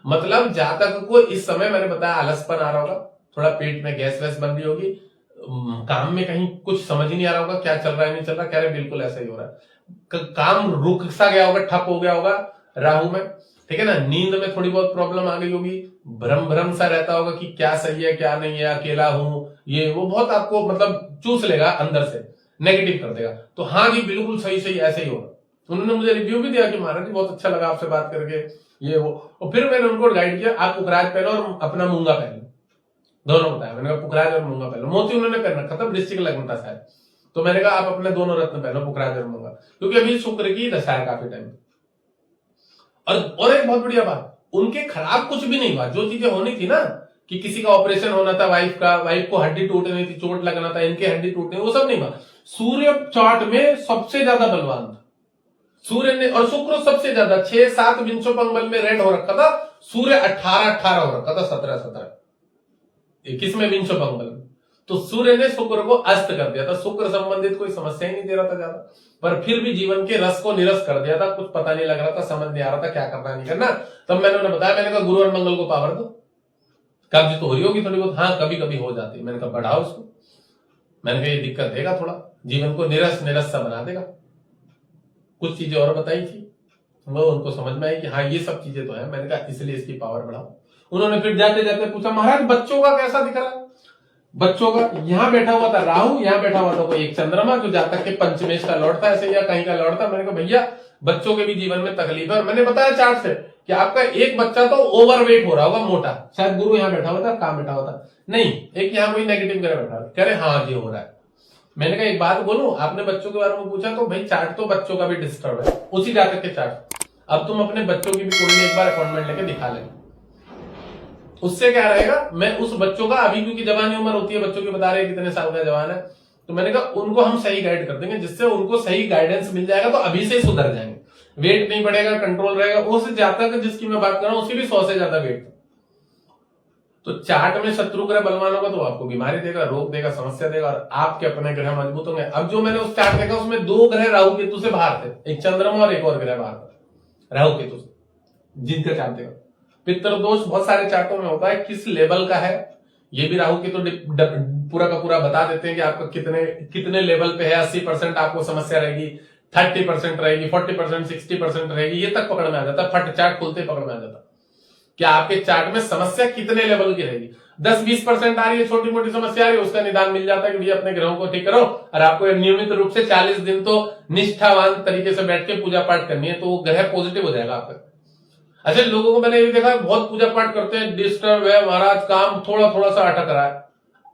मतलब जातक को इस समय मैंने बताया आलसपन आ रहा होगा, थोड़ा पेट में गैस वैस बन रही होगी, काम में कहीं कुछ समझ ही नहीं आ रहा होगा क्या चल रहा है नहीं चल रहा, कह रहे बिल्कुल ऐसा ही हो रहा है, काम रुक सा गया होगा, ठप हो गया होगा राहु में, ठीक है ना। नींद में थोड़ी बहुत प्रॉब्लम आ गई होगी, भ्रम सा रहता होगा कि क्या सही है क्या नहीं है, अकेला हूं, ये वो बहुत आपको मतलब चूस लेगा अंदर से। नेगेटिव कर देगा। तो हाँ जी बिल्कुल सही सही ऐसे ही होगा। उन्होंने मुझे रिव्यू भी दिया कि महाराज जी बहुत अच्छा लगा आपसे बात करके, ये वो। और फिर मैंने उनको गाइड किया, आप पुखराज पहनो और अपना मूंगा पहनो, दोनों बताया मैंने कहा, पुखराज और मूंगा पहनो। मोती उन्होंने पहन रखा था, वृश्चिक लग्न था शायद, तो मैंने कहा आप अपने दोनों रत्न पहनो, पुखराज और मूंगा, क्योंकि अभी शुक्र की दशा है काफी टाइम। और एक बहुत बढ़िया बात, उनके खराब कुछ भी नहीं हुआ। जो चीजें होनी थी ना, कि किसी का ऑपरेशन होना था, वाइफ को हड्डी टूटनी थी, चोट लगना था, इनके हड्डी टूटनी, वो सब नहीं हुआ। सूर्य चार्ट में सबसे ज्यादा बलवान था सूर्य ने, और शुक्र सबसे ज्यादा 6-7 विंशोपंगल में रेड हो रखा था, सूर्य 18-18 हो रखा था, 17-17 21 में विंशोपंगल में। तो सूर्य ने शुक्र को अस्त कर दिया था। शुक्र संबंधित कोई समस्या ही नहीं दे रहा था ज्यादा, पर फिर भी जीवन के रस को निरस कर दिया था। कुछ पता नहीं लग रहा था, समझ नहीं आ रहा था क्या करना नहीं करना। तब मैंने उन्हें बताया, मैंने कहा गुरु और मंगल को पावर दो, कब्ज तो हो रही होगी थोड़ी बहुत, हाँ कभी कभी हो जाती है, मैंने कहा बढ़ाओ इसको। मैंने कहा ये दिक्कत देगा, थोड़ा जीवन को निरस निरस सा बना देगा। कुछ चीजें और बताई थी, वो उनको समझ में आई कि हाँ ये सब चीजें तो है। मैंने कहा इसलिए इसकी पावर बढ़ाओ। उन्होंने फिर जाते जाते पूछा, महाराज बच्चों का कैसा दिख रहा है? बच्चों का, यहां बैठा हुआ था राहु, यहां बैठा हुआ था कोई एक चंद्रमा, जो जातक के पंचमेश का लॉर्ड था ऐसे, या कहीं का लॉर्ड था। मैंने कहा भैया बच्चों के भी जीवन में तकलीफ है। और मैंने बताया चार्ट से कि आपका एक बच्चा तो ओवरवेट हो रहा होगा, मोटा, शायद गुरु यहाँ बैठा हुआ था, काम बैठा हुआ था, नहीं एक यहाँ कोई नेगेटिव ग्रह बैठा हुआ। कह रहे हाँ जी हो रहा है। मैंने कहा एक बात बोलूं, आपने बच्चों के बारे में पूछा, तो भाई चार्ट तो बच्चों का भी डिस्टर्ब है, उसी जातक के चार्ट। अब तुम अपने बच्चों की भी कुंडली एक बार अपॉइंटमेंट लेके दिखा लें, उससे क्या रहेगा, मैं उस बच्चों का अभी, क्योंकि जवानी उम्र होती है बच्चों की, बता रहे कितने साल का जवान है, तो मैंने कहा उनको हम सही गाइड कर देंगे, जिससे उनको सही गाइडेंस मिल जाएगा, तो अभी से सुधर जाएंगे, वेट नहीं बढ़ेगा, कंट्रोल रहेगा। उस जातक जिसकी मैं बात कर रहा हूं, उसकी भी 100 से ज्यादा वेट। तो चार्ट में शत्रु ग्रह बलवान होगा तो आपको बीमारी देगा, रोग देगा, समस्या देगा, और आपके अपने ग्रह मजबूत होंगे। अब जो मैंने उस चार्ट देखा, उसमें 2 ग्रह राहु केतु से बाहर थे, एक चंद्रमा और एक और ग्रह बाहर था राहु केतु से, जिनका चार्ट देखा। पितृ दोष बहुत सारे चार्टों में होता है, किस लेवल का है ये भी राहु केतु पूरा का पूरा बता देते हैं कि आपका कितने लेवल पे है। 80% आपको समस्या रहेगी, 30% रहेगी, 40%, 60% रहेगी, ये तक पकड़ में आ जाता है। फट चार्ट खुलते पकड़ में आ जाता है कि आपके चार्ट में समस्या कितने लेवल की रहेगी। 10-20% आ रही है, छोटी मोटी समस्या आ रही है, उसका निदान मिल जाता है कि भैया अपने ग्रहों को ठीक करो, और आपको नियमित रूप से 40 दिन तो निष्ठावान तरीके से बैठ के पूजा पाठ करनी है, तो वो ग्रह पॉजिटिव हो जाएगा आपका। अच्छा, लोगों को मैंने ये देखा बहुत पूजा पाठ करते हैं, डिस्टर्ब है महाराज, काम थोड़ा थोड़ा सा अटक रहा है,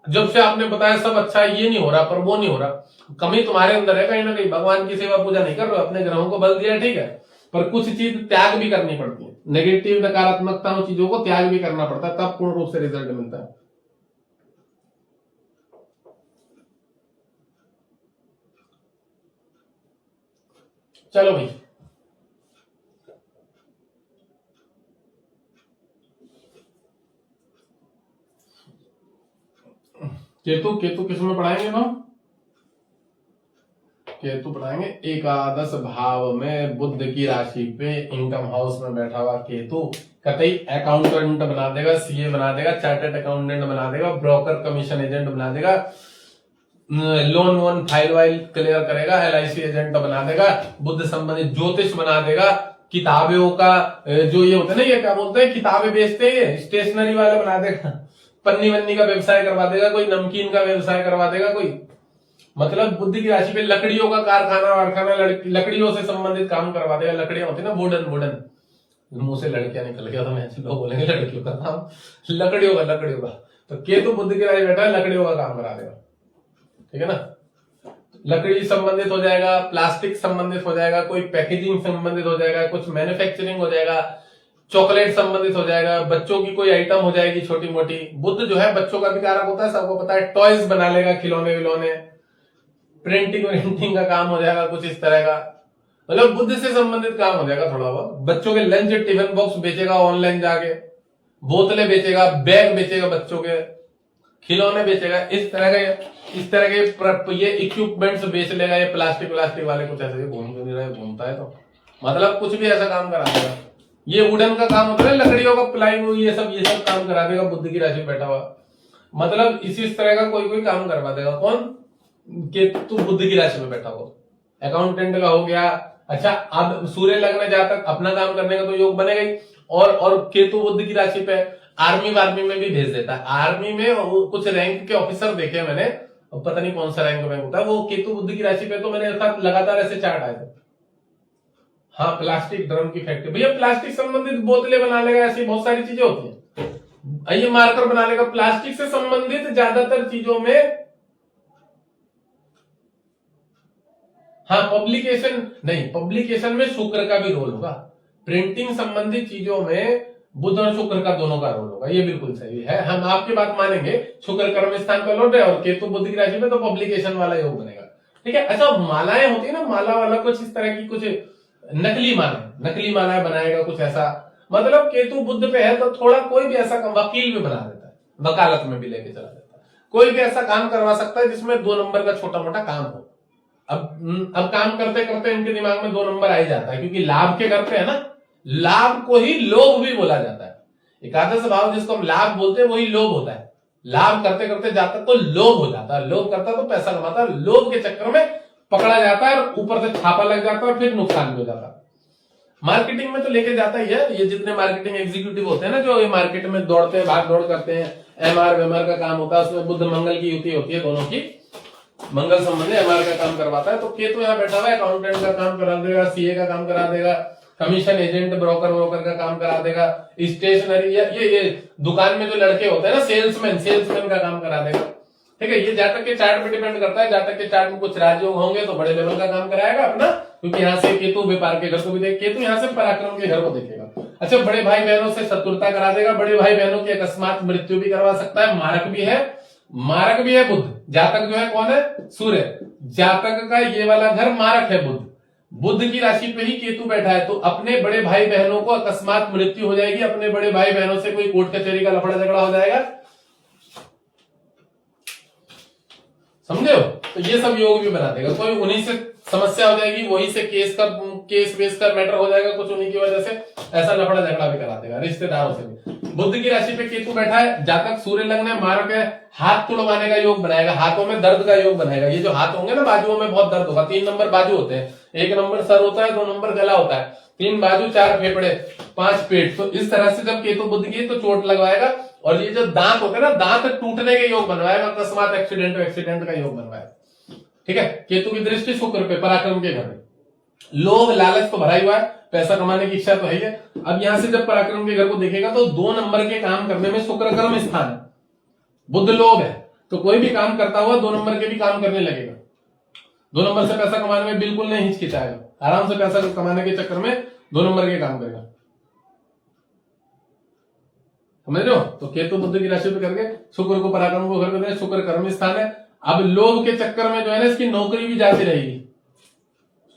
जब से आपने बताया सब अच्छा है, ये नहीं हो रहा, पर वो नहीं हो रहा, कमी तुम्हारे अंदर है कहीं ना कहीं। भगवान की सेवा पूजा नहीं कर रहे हो, अपने ग्रहों को बल दिया ठीक है, पर कुछ चीज त्याग भी करनी पड़ती है, नेगेटिव नकारात्मकता चीजों को त्याग भी करना पड़ता है, तब पूर्ण रूप से रिजल्ट मिलता है। चलो भाई, केतु किस में पढ़ाएंगे ना? केतु पढ़ाएंगे एकादश भाव में, बुध की राशि पे, इनकम हाउस में बैठा हुआ केतु कतई अकाउंटेंट बना देगा, सीए बना देगा, चार्टर्ड अकाउंटेंट बना देगा, ब्रोकर कमीशन एजेंट बना देगा, लोन वोन फाइल वाइल क्लियर करेगा, LIC एजेंट बना देगा, बुद्ध संबंधित ज्योतिष बना देगा, किताबों का जो ये होता है ना, ये क्या बोलते हैं, किताबें बेचते हैं, स्टेशनरी वाला बना देगा, पन्नी वन्नी का व्यवसाय करवा देगा कोई, नमकीन का व्यवसाय करवा देगा कोई। मतलब बुद्ध की राशि पे लकड़ियों का कारखाना वारखाना, लकड़ियों से संबंधित काम करवा देगा। लकड़ियां होती है ना, वुडन, मुंह से लड़कियां निकल गया, तो मैं लोग बोलेंगे लड़कियों का काम, लकड़ियों का। तो केतु बुद्ध की राशि बैठा है, लकड़ियों का काम करा देगा, ठीक है ना। लकड़ी संबंधित हो जाएगा, प्लास्टिक संबंधित हो जाएगा, कोई पैकेजिंग संबंधित हो जाएगा, कुछ मैन्युफैक्चरिंग हो जाएगा, चॉकलेट संबंधित हो जाएगा, बच्चों की कोई आइटम हो जाएगी छोटी मोटी। बुद्ध जो है बच्चों का भी कारक होता है, सबको पता है, टॉयज बना लेगा, खिलौने विलौने, प्रिंटिंग का काम हो जाएगा, कुछ इस तरह का, मतलब बुद्ध से संबंधित काम हो जाएगा थोड़ा बहुत। बच्चों के लंच टिफिन बॉक्स बेचेगा ऑनलाइन जाके, बोतलें बेचेगा, बैग बेचेगा, बच्चों के खिलौने बेचेगा, इस तरह के ये इक्विपमेंट्स बेच लेगा, ये प्लास्टिक वाले कुछ ऐसे घूमता है, तो मतलब कुछ भी ऐसा काम करा देगा। ये वुडन का काम होता है, लकड़ियों का प्लाईवुड, ये सब काम करा देगा बुद्ध की राशि बैठा हुआ। मतलब इसी तरह का कोई काम करवा देगा। कौन? केतु बुद्ध की राशि में बैठा हुआ। अकाउंटेंट का हो गया। अच्छा, अब सूर्य लग्न जातक अपना काम करने का तो योग बनेगा ही, और केतु बुद्ध की राशि पे आर्मी में भी भेज देता है। आर्मी में कुछ रैंक के ऑफिसर देखे मैंने, और पता नहीं कौन सा रैंक बैंक होता है वो केतु बुध की राशि पे, तो मैंने देखा लगातार ऐसे चार्ट आए थे। हाँ, प्लास्टिक ड्रम की फैक्ट्री, भैया प्लास्टिक संबंधित बोतलें बना लेगा, ऐसी बहुत सारी चीजें होती है, ये मार्कर बना लेगा। प्लास्टिक से संबंधित ज्यादातर चीजों में, हाँ पब्लिकेशन नहीं, पब्लिकेशन में शुक्र का भी रोल होगा। प्रिंटिंग संबंधित चीजों में बुध और शुक्र का दोनों का रोल होगा, ये बिल्कुल सही है, हम आपकी बात मानेंगे। शुक्र कर्म स्थान पर लौट रहे और केतु बुध की राशि में, तो पब्लिकेशन वाला योग बनेगा। ठीक है, अच्छा मालाएं होती है ना, माला वाला कुछ इस तरह की कुछ नकली मालाएं बनाएगा कुछ ऐसा, मतलब केतु बुध पे है तो थोड़ा कोई भी ऐसा वकील भी बना देता है, वकालत में भी लेके चला जाता है, कोई भी ऐसा काम करवा सकता है जिसमें 2 नंबर का छोटा मोटा काम हो। अब काम करते करते इनके दिमाग में 2 नंबर आ ही जाता है, क्योंकि लाभ के करते हैं ना, लाभ को ही लोभ भी बोला जाता है। एकादश भाव जिसको हम लाभ बोलते हैं वही लोभ होता है। लाभ करते करते जाता तो लोभ हो जाता है, लोभ करता तो पैसा कमाता है, लोभ के चक्कर में पकड़ा जाता है और ऊपर से छापा लग जाता है और फिर नुकसान भी हो जाता है। मार्केटिंग में तो लेके जाता ही है, ये जितने मार्केटिंग एग्जीक्यूटिव होते हैं ना, जो ये मार्केट में दौड़ते हैं, भाग दौड़ करते हैं, एमआर वेमआर का काम होता है, उसमें बुध मंगल की युति होती है, दोनों की मंगल संबंधी एमआर का काम करवाता है। तो केतु यहाँ बैठा हुआ है, अकाउंटेंट का काम करा देगा, सीए का काम करा देगा, कमीशन एजेंट ब्रोकर का काम करा देगा, स्टेशनरी ये दुकान में जो लड़के होते हैं ना, सेल्समैन का काम करा देगा। ठीक है, ये जातक के चार्ट पे डिपेंड करता है, जातक के चार्ट में कुछ राजयोग होंगे तो बड़े लेवल का काम कराएगा अपना, क्योंकि यहाँ से केतु व्यापार के घर को भी देख, केतु यहाँ से पराक्रम के घर को देखेगा। अच्छा, बड़े भाई बहनों से शत्रुता करा देगा, बड़े भाई बहनों की अकस्मात मृत्यु भी करवा सकता है, मारक भी है बुध। जातक जो है कौन है? सूर्य। जातक का ये वाला घर मारक है बुध, बुध की राशि पे ही केतु बैठा है, तो अपने बड़े भाई बहनों को अकस्मात मृत्यु हो जाएगी, अपने बड़े भाई बहनों से कोई कोर्ट कचहरी का लफड़ा झगड़ा हो जाएगा, समझे हो? तो ये सब योग भी बना देगा, कोई उन्हीं से समस्या हो जाएगी, वहीं से केस वेस का मैटर हो जाएगा, कुछ उन्हीं की वजह से ऐसा लफड़ा झगड़ा भी करा देगा, रिश्तेदारों से भी। बुध की राशि पे केतु बैठा है, जातक सूर्य लग्न है, मारक है, हाथ तुड़वाने का योग बनाएगा, हाथों में दर्द का योग बनाएगा। ये जो हाथ होंगे ना, बाजुओं में बहुत दर्द होगा। 3 नंबर बाजू होते हैं, 1 नंबर सर होता है, 2 नंबर गला होता है, 3 बाजू, 4 फेफड़े, 5 पेट। तो इस तरह से जब केतु बुध की तो चोट लगवाएगा, और ये जो दांत होते हैं ना, दांत टूटने के योग बनवाएगा, अकस्मात एक्सीडेंट का योग बनवाएगा। ठीक है, केतु की दृष्टि शुक्र पे, पराक्रम के घर में। लोभ लालच तो भरा ही हुआ है, पैसा कमाने की इच्छा तो है ही है। अब यहां से जब पराक्रम के घर को देखेगा तो 2 नंबर के काम करने में शुक्र कर्म स्थान है, बुध लोभ है, तो कोई भी काम करता हुआ 2 नंबर के भी काम करने लगेगा। 2 नंबर से पैसा कमाने में बिल्कुल नहीं हिचकिचाएगा, आराम से पैसा कमाने के चक्कर में 2 नंबर के काम करेगा, समझ रहे हो? तो केतु बुध की राशि पे करके शुक्र को पराक्रम को घर कर दे, शुक्र कर्म स्थान है। अब लोभ के चक्कर में जो है ना, इसकी नौकरी भी जाती रहेगी,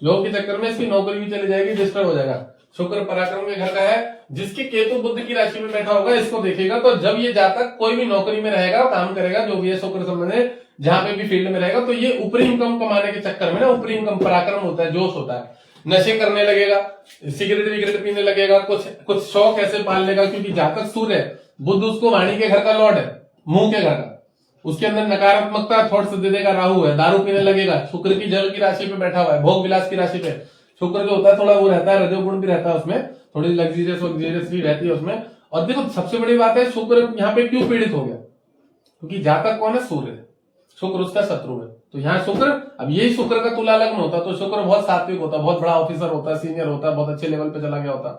लोभ के चक्कर में इसकी नौकरी भी चली जाएगी, डिस्टर्ब हो जाएगा। शुक्र पराक्रम के घर का है, जिसकी केतु बुध की राशि में बैठा होगा, इसको देखेगा तो जब ये जातक कोई भी नौकरी में रहेगा, काम करेगा, जो भी है शुक्र संबंध जहां पे भी फील्ड में रहेगा, तो ये ऊपरी इनकम कमाने के चक्कर में ना, ऊपरी इनकम पराक्रम होता है, जोश होता है, नशे करने लगेगा, सिगरेट विगरेट पीने लगेगा, कुछ शौक ऐसे पाल लेगा, क्योंकि जातक सूर्य है, बुध उसको वाणी के घर का लॉर्ड है, मुंह के घर का, उसके अंदर नकारात्मकता थॉट्स दे देगा। राहु है, दारू पीने लगेगा, शुक्र की जल की राशि पे बैठा हुआ है, भोग विलास की राशि पे। शुक्र जो होता है थोड़ा वो रहता है, रजोगुण भी रहता है उसमें, थोड़ी लग्जरियस भी रहती है उसमें। और देखो सबसे बड़ी बात है, शुक्र यहाँ पे क्यों पीड़ित हो गया? क्योंकि जातक कौन है? सूर्य, शुक्र उसका शत्रु है। तो यहाँ शुक्र, अब यही शुक्र का तुला लग्न होता तो शुक्र बहुत सात्विक होता, बहुत बड़ा ऑफिसर होता, सीनियर होता, बहुत अच्छे लेवल पे चला गया होता।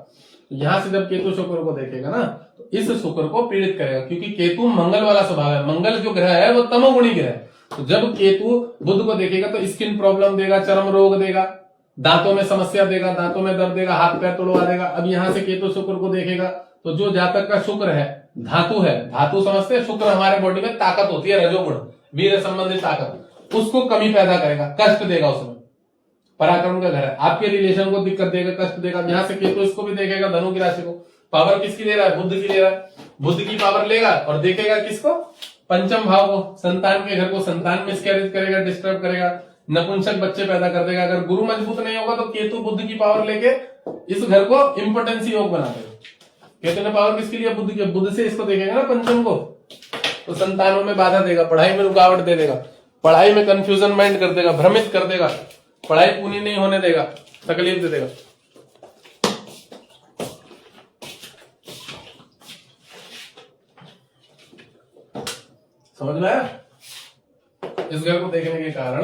तो यहां से जब केतु शुक्र को देखेगा ना, तो इस शुक्र को पीड़ित करेगा, क्योंकि केतु मंगल वाला स्वभाव है, मंगल जो ग्रह है वो तमोगुणी ग्रह है। तो जब केतु बुध को देखेगा तो स्किन प्रॉब्लम देगा, चर्म रोग देगा, दांतों में समस्या देगा, दांतों में दर्द देगा, हाथ पैर तोड़वा देगा। अब यहां से केतु शुक्र को देखेगा तो जो जातक का शुक्र है, धातु है, धातु समझते हैं, शुक्र हमारे बॉडी में ताकत होती है, रजोगुण, वीर संबंधित ताकत, उसको कमी पैदा करेगा, कष्ट देगा उसमें। पराक्रम का घर है, आपके रिलेशन को दिक्कत देगा, कष्ट देगा। यहां से केतु इसको भी देखेगा, धनु की राशि को। पावर किसकी दे रहा है? बुध की दे रहा है। बुध की पावर लेगा और देखेगा किसको? पंचम भाव को, संतान के घर को। संतान मिसकैरेज करेगा, डिस्टर्ब करेगा, नपुंसक बच्चे पैदा कर देगा। अगर गुरु मजबूत नहीं होगा तो केतु बुध की पावर लेके इस घर को इंपोर्टेंसी योग बना देगा। केतु ने पावर किसके लिए? बुध के। बुध से इसको देखेगा ना पंचम को, तो संतानों में बाधा देगा, पढ़ाई में रुकावट दे देगा, पढ़ाई में कंफ्यूजन माइंड कर देगा, भ्रमित कर देगा, पढ़ाई पूरी नहीं होने देगा, तकलीफ दे देगा। समझ में आया? इस घर को देखने के कारण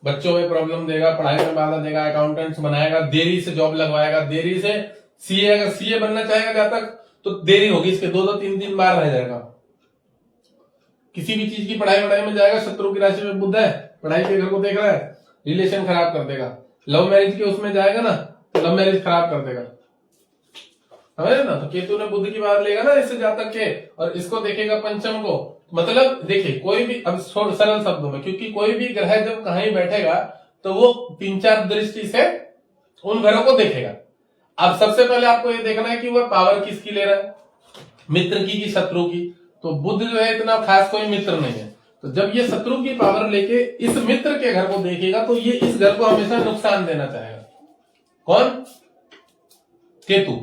बच्चों में प्रॉब्लम देगा, पढ़ाई में बाधा देगा, अकाउंटेंट्स बनाएगा, देरी से जॉब लगवाएगा, देरी से सीए, अगर सीए बनना चाहेगा जब तक तो देरी होगी, इसके 2-2 3-3 बार रह जाएगा। किसी भी चीज की पढ़ाई वढ़ाई में जाएगा, शत्रु की राशि में बुध है, पढ़ाई के घर को देख रहा है, रिलेशन खराब कर देगा। लव मैरिज के उसमें जाएगा ना तो लव मैरिज खराब कर देगा, समझे ना। तो केतु ने बुध की बात लेगा ना इससे जातक के, और इसको देखेगा पंचम को। मतलब देखिए कोई भी, अब सरल शब्दों में, क्योंकि कोई भी ग्रह जब कहीं बैठेगा तो वो 3-4 दृष्टि से उन घरों को देखेगा। अब सबसे पहले आपको ये देखना है कि वह पावर किसकी ले रहा है, मित्र की कि शत्रु की। तो बुध जो है इतना खास कोई मित्र नहीं है, तो जब ये शत्रु की पावर लेके इस मित्र के घर को देखेगा तो ये इस घर को हमेशा नुकसान देना चाहेगा। कौन? केतु।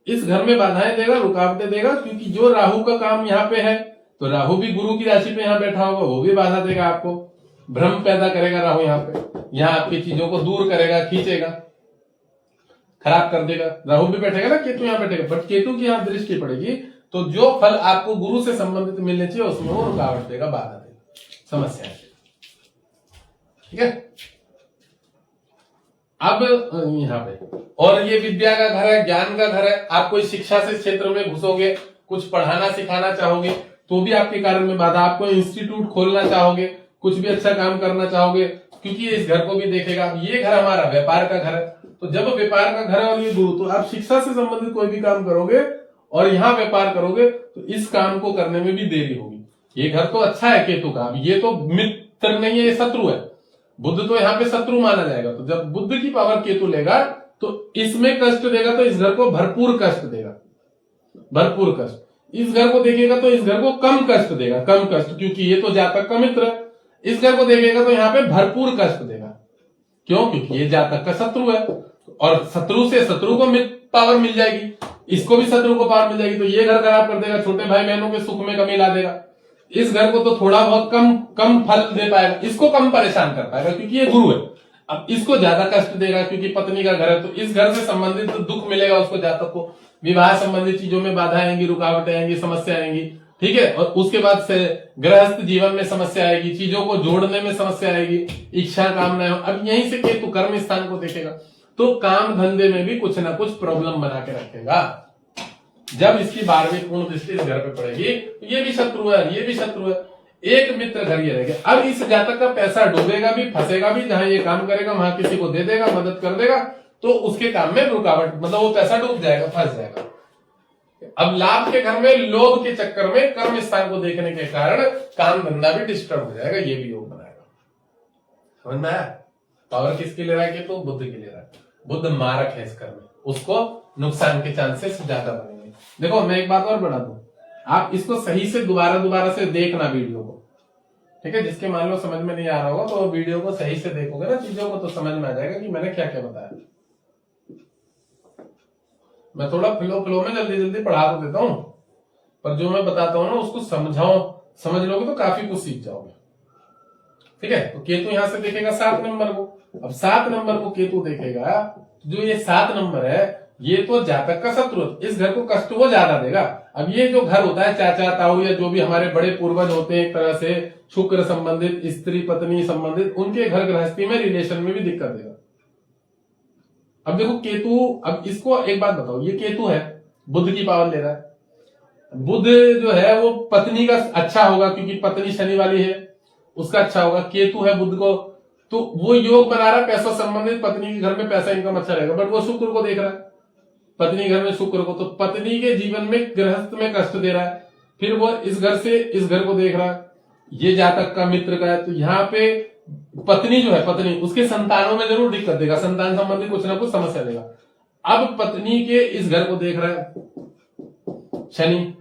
इस घर में बाधाएं देगा, रुकावटें देगा, क्योंकि जो राहु का काम यहाँ पे है, तो राहु भी गुरु की राशि पे यहाँ बैठा होगा, वो भी बाधा देगा आपको, भ्रम पैदा करेगा राहु यहाँ पे, यहाँ आपकी चीजों को दूर करेगा, खींचेगा, खराब कर देगा। राहु भी बैठेगा ना, केतु यहाँ बैठेगा, बट केतु की यहाँ दृष्टि पड़ेगी तो जो फल आपको गुरु से संबंधित मिलने चाहिए उसमें वो रुकावट देगा, बाधा देगा, समस्या है। ठीक है। अब यहाँ पे, और ये विद्या का घर है, ज्ञान का घर है। आप कोई शिक्षा से क्षेत्र में घुसोगे, कुछ पढ़ाना सिखाना चाहोगे तो भी आपके कार्य में बाधा। आपको इंस्टीट्यूट खोलना चाहोगे, कुछ भी अच्छा काम करना चाहोगे, क्योंकि इस घर को भी देखेगा। ये घर हमारा व्यापार का घर है, तो जब व्यापार का घर है और ये गुरु, तो आप शिक्षा से संबंधित कोई भी काम करोगे और यहाँ व्यापार करोगे तो इस काम को करने में भी देरी होगी। ये घर तो अच्छा है केतु का, ये तो मित्र नहीं है, ये शत्रु है। बुध तो यहाँ पे शत्रु माना जाएगा, तो जब बुध की पावर केतु लेगा तो इसमें कष्ट देगा, तो इस घर को भरपूर कष्ट देगा, भरपूर कष्ट। इस घर को देखेगा तो इस घर को कम कष्ट देगा, कम कष्ट, क्योंकि ये तो जातक का मित्र है। इस घर को देखेगा तो यहाँ पे भरपूर कष्ट देगा। क्यों? क्योंकि ये जातक का शत्रु है, और शत्रु से शत्रु को पावर मिल जाएगी, इसको भी शत्रु को पावर मिल जाएगी, तो ये घर खराब कर देगा, छोटे भाई बहनों के सुख में कमी ला देगा। इस घर को तो थोड़ा बहुत कम फल दे पाएगा, इसको कम परेशान कर पाएगा क्योंकि ये गुरु है। अब इसको ज्यादा कष्ट देगा क्योंकि पत्नी का घर है, तो इस घर से संबंधित दुख मिलेगा उसको, जातक को। विवाह संबंधित चीजों में बाधा आएंगी, रुकावटें आएंगी, समस्या आएंगी। ठीक है। और उसके बाद से गृहस्थ जीवन में समस्या आएगी, चीजों को जोड़ने में समस्या आएगी, इच्छा कामनाएं। अब यहीं से केतु कर्म स्थान को देखेगा तो काम धंधे में भी कुछ ना कुछ प्रॉब्लम बना के रखेगा। जब इसकी 12वीं पूर्ण दृष्टि इस घर पे पड़ेगी तो ये भी शत्रु है, ये भी शत्रु है, एक मित्र घर ये रहेगा। अब इस जातक का पैसा डूबेगा भी, फंसेगा भी, जहां ये काम करेगा वहां किसी को दे देगा, मदद कर देगा, तो उसके काम में रुकावट, मतलब वो पैसा डूब जाएगा, फंस जाएगा। अब लाभ के घर में लोभ के चक्कर में कर्म स्थान को देखने के कारण काम धंधा भी डिस्टर्ब हो जाएगा, ये भी योग बनाएगा। समझ में आया? पावर किसके ले रहा है? तो बुद्ध के ले रहा है। बुद्ध मारक है इस घर में, उसको नुकसान के चांसेस ज्यादा बनेंगे। देखो मैं एक बात और बता दूं, आप इसको सही से दोबारा से देखना वीडियो को, ठीक है। जिसके मान लो समझ में नहीं आ रहा होगा तो वीडियो को सही से देखोगे ना चीजों को, तो समझ में आ जाएगा कि मैंने क्या क्या बताया। मैं थोड़ा फ्लो में जल्दी पढ़ा तो देता हूं, पर जो मैं बताता हूं ना उसको समझ लोगे तो काफी कुछ सीख जाओगे। ठीक है। तो केतु यहां से देखेगा 7 नंबर को। अब 7 नंबर को केतु देखेगा, जो ये 7 नंबर है ये तो जातक का शत्रु, इस घर को कष्ट वो ज्यादा देगा। अब ये जो घर होता है, चाचा ताऊ या जो भी हमारे बड़े पूर्वज होते हैं, एक तरह से शुक्र संबंधित, स्त्री पत्नी संबंधित, उनके घर गृहस्थी में, रिलेशन में भी दिक्कत देगा। अब देखो केतु, अब इसको एक बात बताओ, ये केतु है, बुध की पावर ले रहा है। बुध जो है वो पत्नी का अच्छा होगा क्योंकि पत्नी शनि वाली है, उसका अच्छा होगा। केतु है बुध को, तो वो योग बना रहा है पैसा संबंधित, पत्नी के घर में पैसा इनकम अच्छा रहेगा, बट वो शुक्र को देख रहा है, पत्नी घर में शुक्र को, तो पत्नी के जीवन में गृहस्थ में कष्ट दे रहा है। फिर वो इस घर से इस घर को देख रहा है, ये जातक का मित्र का है, तो यहाँ पे पत्नी जो है, पत्नी उसके संतानों में जरूर दिक्कत देगा, संतान संबंधी कुछ ना कुछ समस्या देगा। अब पत्नी के इस घर को देख रहा है शनि,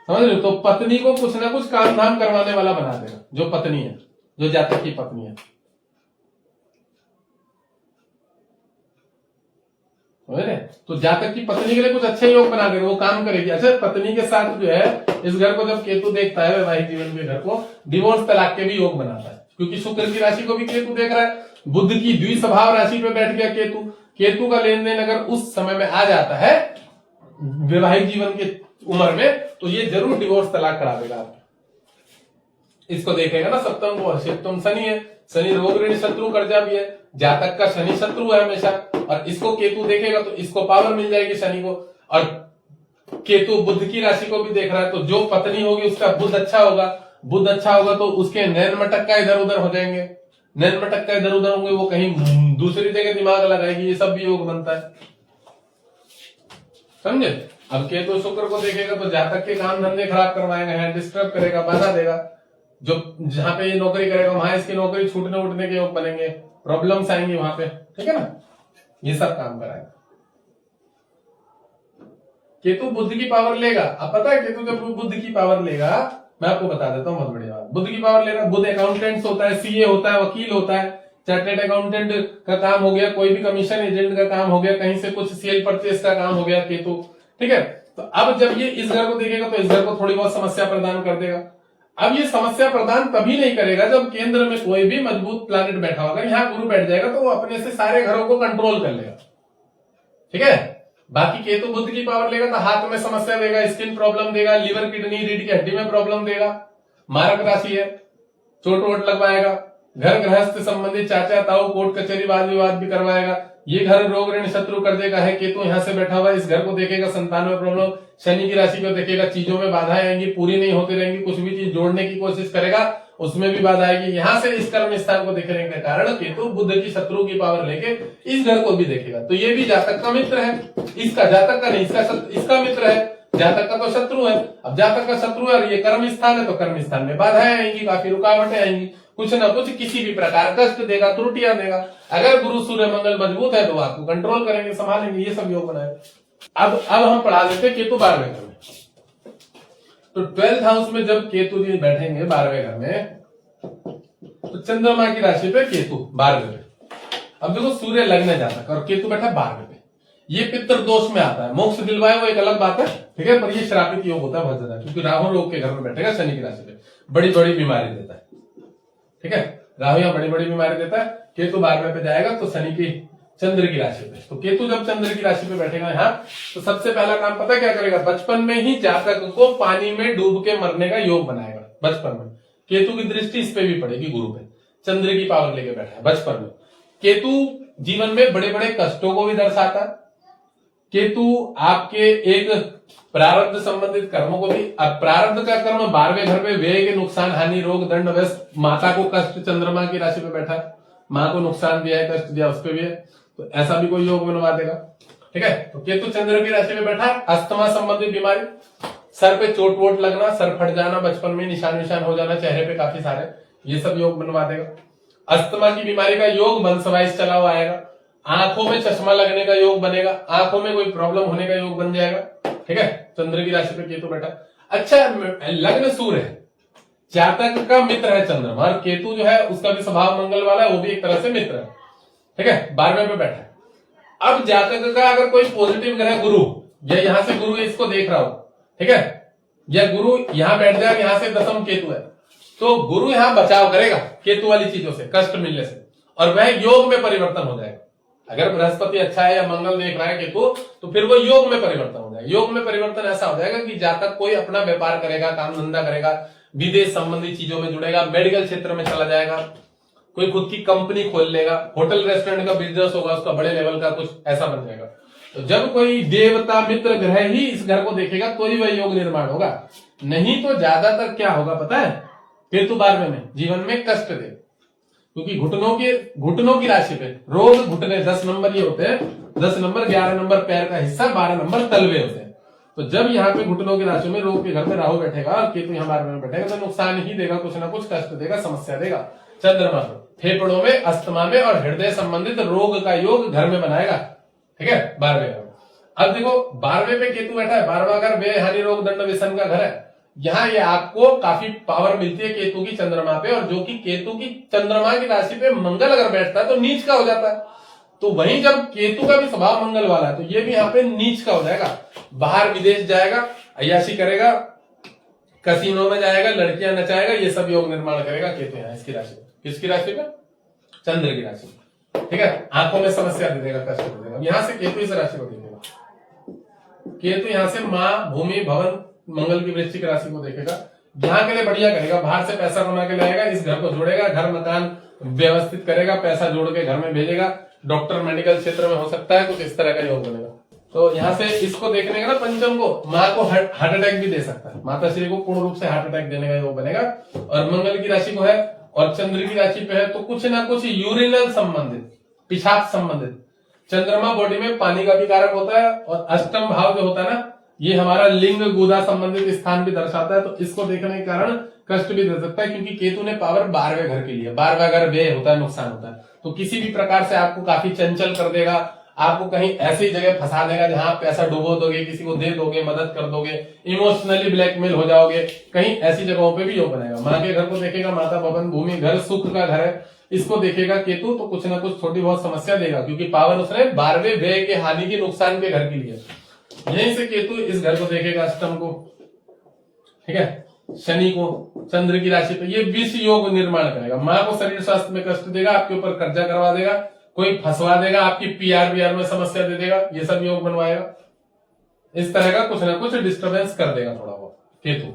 समझ रहे हो, तो पत्नी को कुछ ना कुछ काम धाम करवाने वाला बना देगा, जो पत्नी है, जो जातक की पत्नी है। तो जातक की पत्नी के लिए कुछ अच्छे योग बना देगा, वो काम करेगी। अच्छा, पत्नी के साथ जो है इस घर को जब केतु देखता है, वैवाहिक जीवन के घर को, डिवोर्स तलाक के भी योग बनाता है, क्योंकि शुक्र की राशि को भी केतु देख रहा है। बुध की द्विस्वभाव राशि पे बैठ गया केतु, केतु का लेन देन अगर उस समय में आ जाता है वैवाहिक जीवन के उम्र में, तो ये जरूर डिवोर्स तलाक करा देगा आपको। इसको देखेगा ना सप्तम को, और सप्तम शनि है, शनि रोग ऋण शत्रु कर्जा भी है, जातक का शनि शत्रु है हमेशा, और इसको केतु देखेगा तो इसको पावर मिल जाएगी शनि को। और केतु बुध की राशि को भी देख रहा है, तो जो पत्नी होगी उसका बुध अच्छा होगा, बुध अच्छा होगा तो उसके नैन मटक्का इधर उधर हो जाएंगे, नैन मटक्का इधर उधर होंगे, वो कहीं दूसरी जगह दिमाग लगाएगी, ये सब भी योग बनता है, समझे। अब केतु शुक्र को देखेगा तो जातक के काम धंधे खराब करवाएगा, डिस्टर्ब करेगा, बाधा देगा, जो जहां पे ये नौकरी करेगा वहां इसकी नौकरी छूटने उठने के योग बनेंगे, प्रॉब्लम्स आएंगी वहां पे, ठीक है ना, ये सब काम कराएगा। केतु बुद्ध की पावर लेगा। अब पता है केतु जब बुद्ध की पावर लेगा, मैं आपको बता देता हूँ, बहुत बढ़िया बात, बुद्ध की पावर लेगा, बुद्ध अकाउंटेंट होता है, सीए होता है, वकील होता है, चार्टेड अकाउंटेंट का काम हो गया, कोई भी कमीशन एजेंट का काम हो गया, कहीं से कुछ सेल परचेस का काम हो गया केतु, ठीक है। तो अब जब ये इस घर को देखेगा तो इस घर को थोड़ी बहुत समस्या प्रदान कर देगा। अब ये समस्या प्रदान तभी नहीं करेगा जब केंद्र में कोई भी मजबूत प्लैनेट बैठा होगा, यहाँ गुरु बैठ जाएगा तो वो अपने से सारे घरों को कंट्रोल कर लेगा, ठीक है। बाकी केतु बुध की पावर लेगा तो हाथ में समस्या देगा, स्किन प्रॉब्लम देगा, लिवर किडनी रीढ़ की हड्डी में प्रॉब्लम देगा, मारक राशि है, चोट वोट लगवाएगा, घर गृहस्थ संबंधी चाचा ताऊ कोर्ट कचहरी वाद विवाद भी करवाएगा। ये घर रोग ऋण शत्रु कर्जे का है, केतु यहाँ से बैठा हुआ है, इस घर को देखेगा संतान में प्रॉब्लम, शनि की राशि को देखेगा चीजों में बाधाएं आएंगी, पूरी नहीं होती रहेंगी, कुछ भी चीज जोड़ने की कोशिश करेगा उसमें भी बाधा आएगी। यहाँ से इस कर्म स्थान को देखने के कारण केतु बुध की शत्रु की पावर लेके इस घर को भी देखेगा, तो ये भी जातक का मित्र है, इसका जातक का नहीं, इसका मित्र है, जातक का तो शत्रु है। अब जातक का शत्रु है और ये कर्म स्थान है, तो कर्म स्थान में बाधाएं आएंगी, काफी रुकावटें आएंगी, कुछ ना कुछ किसी भी प्रकार कष्ट देगा, त्रुटियां देगा। अगर गुरु सूर्य मंगल मजबूत है तो आपको कंट्रोल करेंगे, संभालेंगे, ये सब योग बनाए। अब हम पढ़ा देते केतु 12वें घर में। तो 12th हाउस में जब केतु जी बैठेंगे 12वें घर में, तो चंद्रमा की राशि पे केतु 12वें पे। अब देखो सूर्य लग्न जातक और केतु बैठा 12वें पे, ये पितृ दोष में आता है, मोक्ष दिलवाए वो एक अलग बात है, ठीक है, पर ये श्रापित योग होता है बहुत ज्यादा, क्योंकि राहु रोग के घर में बैठेगा शनि की राशि पे, बड़ी बड़ी बीमारी देता है, ठीक है। राहु यहाँ बड़ी बड़ी बीमारी देता है, केतु 12वें पे जाएगा तो शनि की चंद्र की राशि पे। तो केतु जब चंद्र की राशि पे बैठेगा यहाँ, तो सबसे पहला काम पता क्या करेगा, बचपन में ही जातक को पानी में डूब के मरने का योग बनाएगा बचपन में। केतु की दृष्टि इस पे भी पड़ेगी, गुरु पे, चंद्र की पावर लेके बैठा है बचपन में। केतु जीवन में बड़े बड़े कष्टों को भी दर्शाता है, केतु आपके एक प्रारब्ध संबंधित कर्मों को भी, अब प्रारब्ध का कर्म 12वें घर में व्यय, नुकसान, हानि, रोग, दंड, व्यस्त, माता को कष्ट, चंद्रमा की राशि पे बैठा है, मां को नुकसान दिया है, कष्ट दिया, उस पर भी है, तो ऐसा भी कोई योग बनवा देगा, ठीक है। तो केतु चंद्र की राशि में बैठा है, अस्थमा संबंधित बीमारी, सर पे चोट वोट लगना, सर फट जाना, बचपन में निशान हो जाना चेहरे पे काफी सारे, ये सब योग बनवा देगा। अस्थमा की बीमारी का योग वंशवाइज चला हुआ आएगा, आंखों में चश्मा लगने का योग बनेगा, आंखों में कोई प्रॉब्लम होने का योग बन जाएगा, ठीक है। चंद्र की राशि पे केतु बैठा। अच्छा, लग्न सूर्य है, जातक का मित्र है चंद्रमा, और केतु जो है उसका भी स्वभाव मंगल वाला है, वो भी एक तरह से मित्र है, ठीक है, 12वें पे बैठा है। अब जातक का अगर कोई पॉजिटिव ग्रह गुरु, या यहां से गुरु इसको देख रहा हो, ठीक है, या गुरु यहां बैठ जाए, यहां से दशम केतु है, तो गुरु यहां बचाव करेगा केतु वाली चीजों से, कष्ट मिलने से, और वह योग में परिवर्तन हो जाएगा। अगर बृहस्पति अच्छा है या मंगल देख रहा है केतु, तो फिर वो योग में परिवर्तन हो जाएगा। योग में परिवर्तन ऐसा हो जाएगा कि जातक कोई अपना व्यापार करेगा, काम धंधा करेगा, विदेश संबंधी चीजों में जुड़ेगा, मेडिकल क्षेत्र में चला जाएगा, कोई खुद की कंपनी खोल लेगा, होटल रेस्टोरेंट का बिजनेस होगा उसका, बड़े लेवल का कुछ ऐसा बन जाएगा। तो जब कोई देवता मित्र ग्रह ही इस घर को देखेगा तो ही वह योग निर्माण होगा, नहीं तो ज्यादातर क्या होगा पता है, केतु 12वें में जीवन में कष्ट दे, क्योंकि घुटनों की राशि पे रोग, घुटने 10 नंबर ये होते हैं, 10 नंबर 11 नंबर पैर का हिस्सा, 12 नंबर तलवे होते हैं। तो जब यहाँ पे घुटनों की राशि में रोग के घर में राहु बैठेगा और केतु यहाँ 12वें में बैठेगा, तो नुकसान ही देगा, कुछ ना कुछ कष्ट देगा, समस्या देगा। चंद्रमा को फेफड़ों में, अस्थमा में और हृदय संबंधित रोग का योग घर में बनाएगा, ठीक है, 12वें घर। अब देखो 12वें पे केतु बैठा है, 12वां घर व्यय, हानि, रोग, दंड, व्यसन का घर है। यहाँ ये आपको काफी पावर मिलती है केतु की चंद्रमा पे, और जो कि केतु की चंद्रमा की राशि पे मंगल अगर बैठता है तो नीच का हो जाता है। तो वहीं जब केतु का भी स्वभाव मंगल वाला है, तो ये भी यहाँ पे नीच का हो जाएगा, बाहर विदेश जाएगा, अय्याशी करेगा, कसिनो में जाएगा, लड़कियां नचाएगा, ये सब योग निर्माण करेगा केतु यहाँ इसकी राशि में। किसकी राशि में? चंद्र की राशि में, ठीक है। आंखों में समस्या दे देगा, कष्ट दे देगा। यहां से केतु इस राशि को देखेगा, केतु यहां से मां, भूमि, भवन, मंगल की वृश्चिक राशि को देखेगा, यहाँ के लिए बढ़िया करेगा, बाहर से पैसा कमा के लाएगा, इस घर को जोड़ेगा, घर मकान व्यवस्थित करेगा, पैसा जोड़ के घर में भेजेगा, डॉक्टर मेडिकल क्षेत्र में हो सकता है, कुछ इस तरह का योग बनेगा। तो यहाँ से इसको देखने का ना पंचम को, माँ को हार्ट अटैक भी दे सकता है, माता श्री को पूर्ण रूप से हार्ट अटैक देने का योग बनेगा। और मंगल की राशि को है और चंद्र की राशि पे है, तो कुछ ना कुछ यूरिनल संबंधित, पेशाब संबंधित, चंद्रमा बॉडी में पानी का भी कारक होता है, और अष्टम भाव जो होता है ना, ये हमारा लिंग गुदा संबंधित स्थान भी दर्शाता है, तो इसको देखने के कारण कष्ट भी दे सकता है, क्योंकि केतु ने पावर 12वें घर के लिए, 12वां घर व्यय होता है, नुकसान होता है, तो किसी भी प्रकार से आपको काफी चंचल कर देगा, आपको कहीं ऐसी जगह फंसा देगा जहां आप पैसा डुबो दोगे, किसी को दे दोगे, मदद कर दोगे, इमोशनली ब्लैकमेल हो जाओगे, कहीं ऐसी जगहों पे भी योग बनाएगा। माँ के घर को देखेगा, माता भवन भूमि घर सुख का घर है, इसको देखेगा केतु, तो कुछ ना कुछ थोड़ी बहुत समस्या देगा, क्योंकि पावर उसने 12वें व्यय के हानि के नुकसान के घर के लिए। यहीं से केतु इस घर को देखेगा, अष्टम को, ठीक है, शनि को चंद्र की राशि पे, ये 20 योग निर्माण करेगा। माँ को शरीर स्वास्थ्य में कष्ट देगा, आपके ऊपर कर्जा करवा देगा, कोई फंसवा देगा, आपकी पीआर में समस्या दे देगा, ये सब योग बनवाएगा। इस तरह का कुछ ना कुछ डिस्टर्बेंस कर देगा थोड़ा बहुत केतु,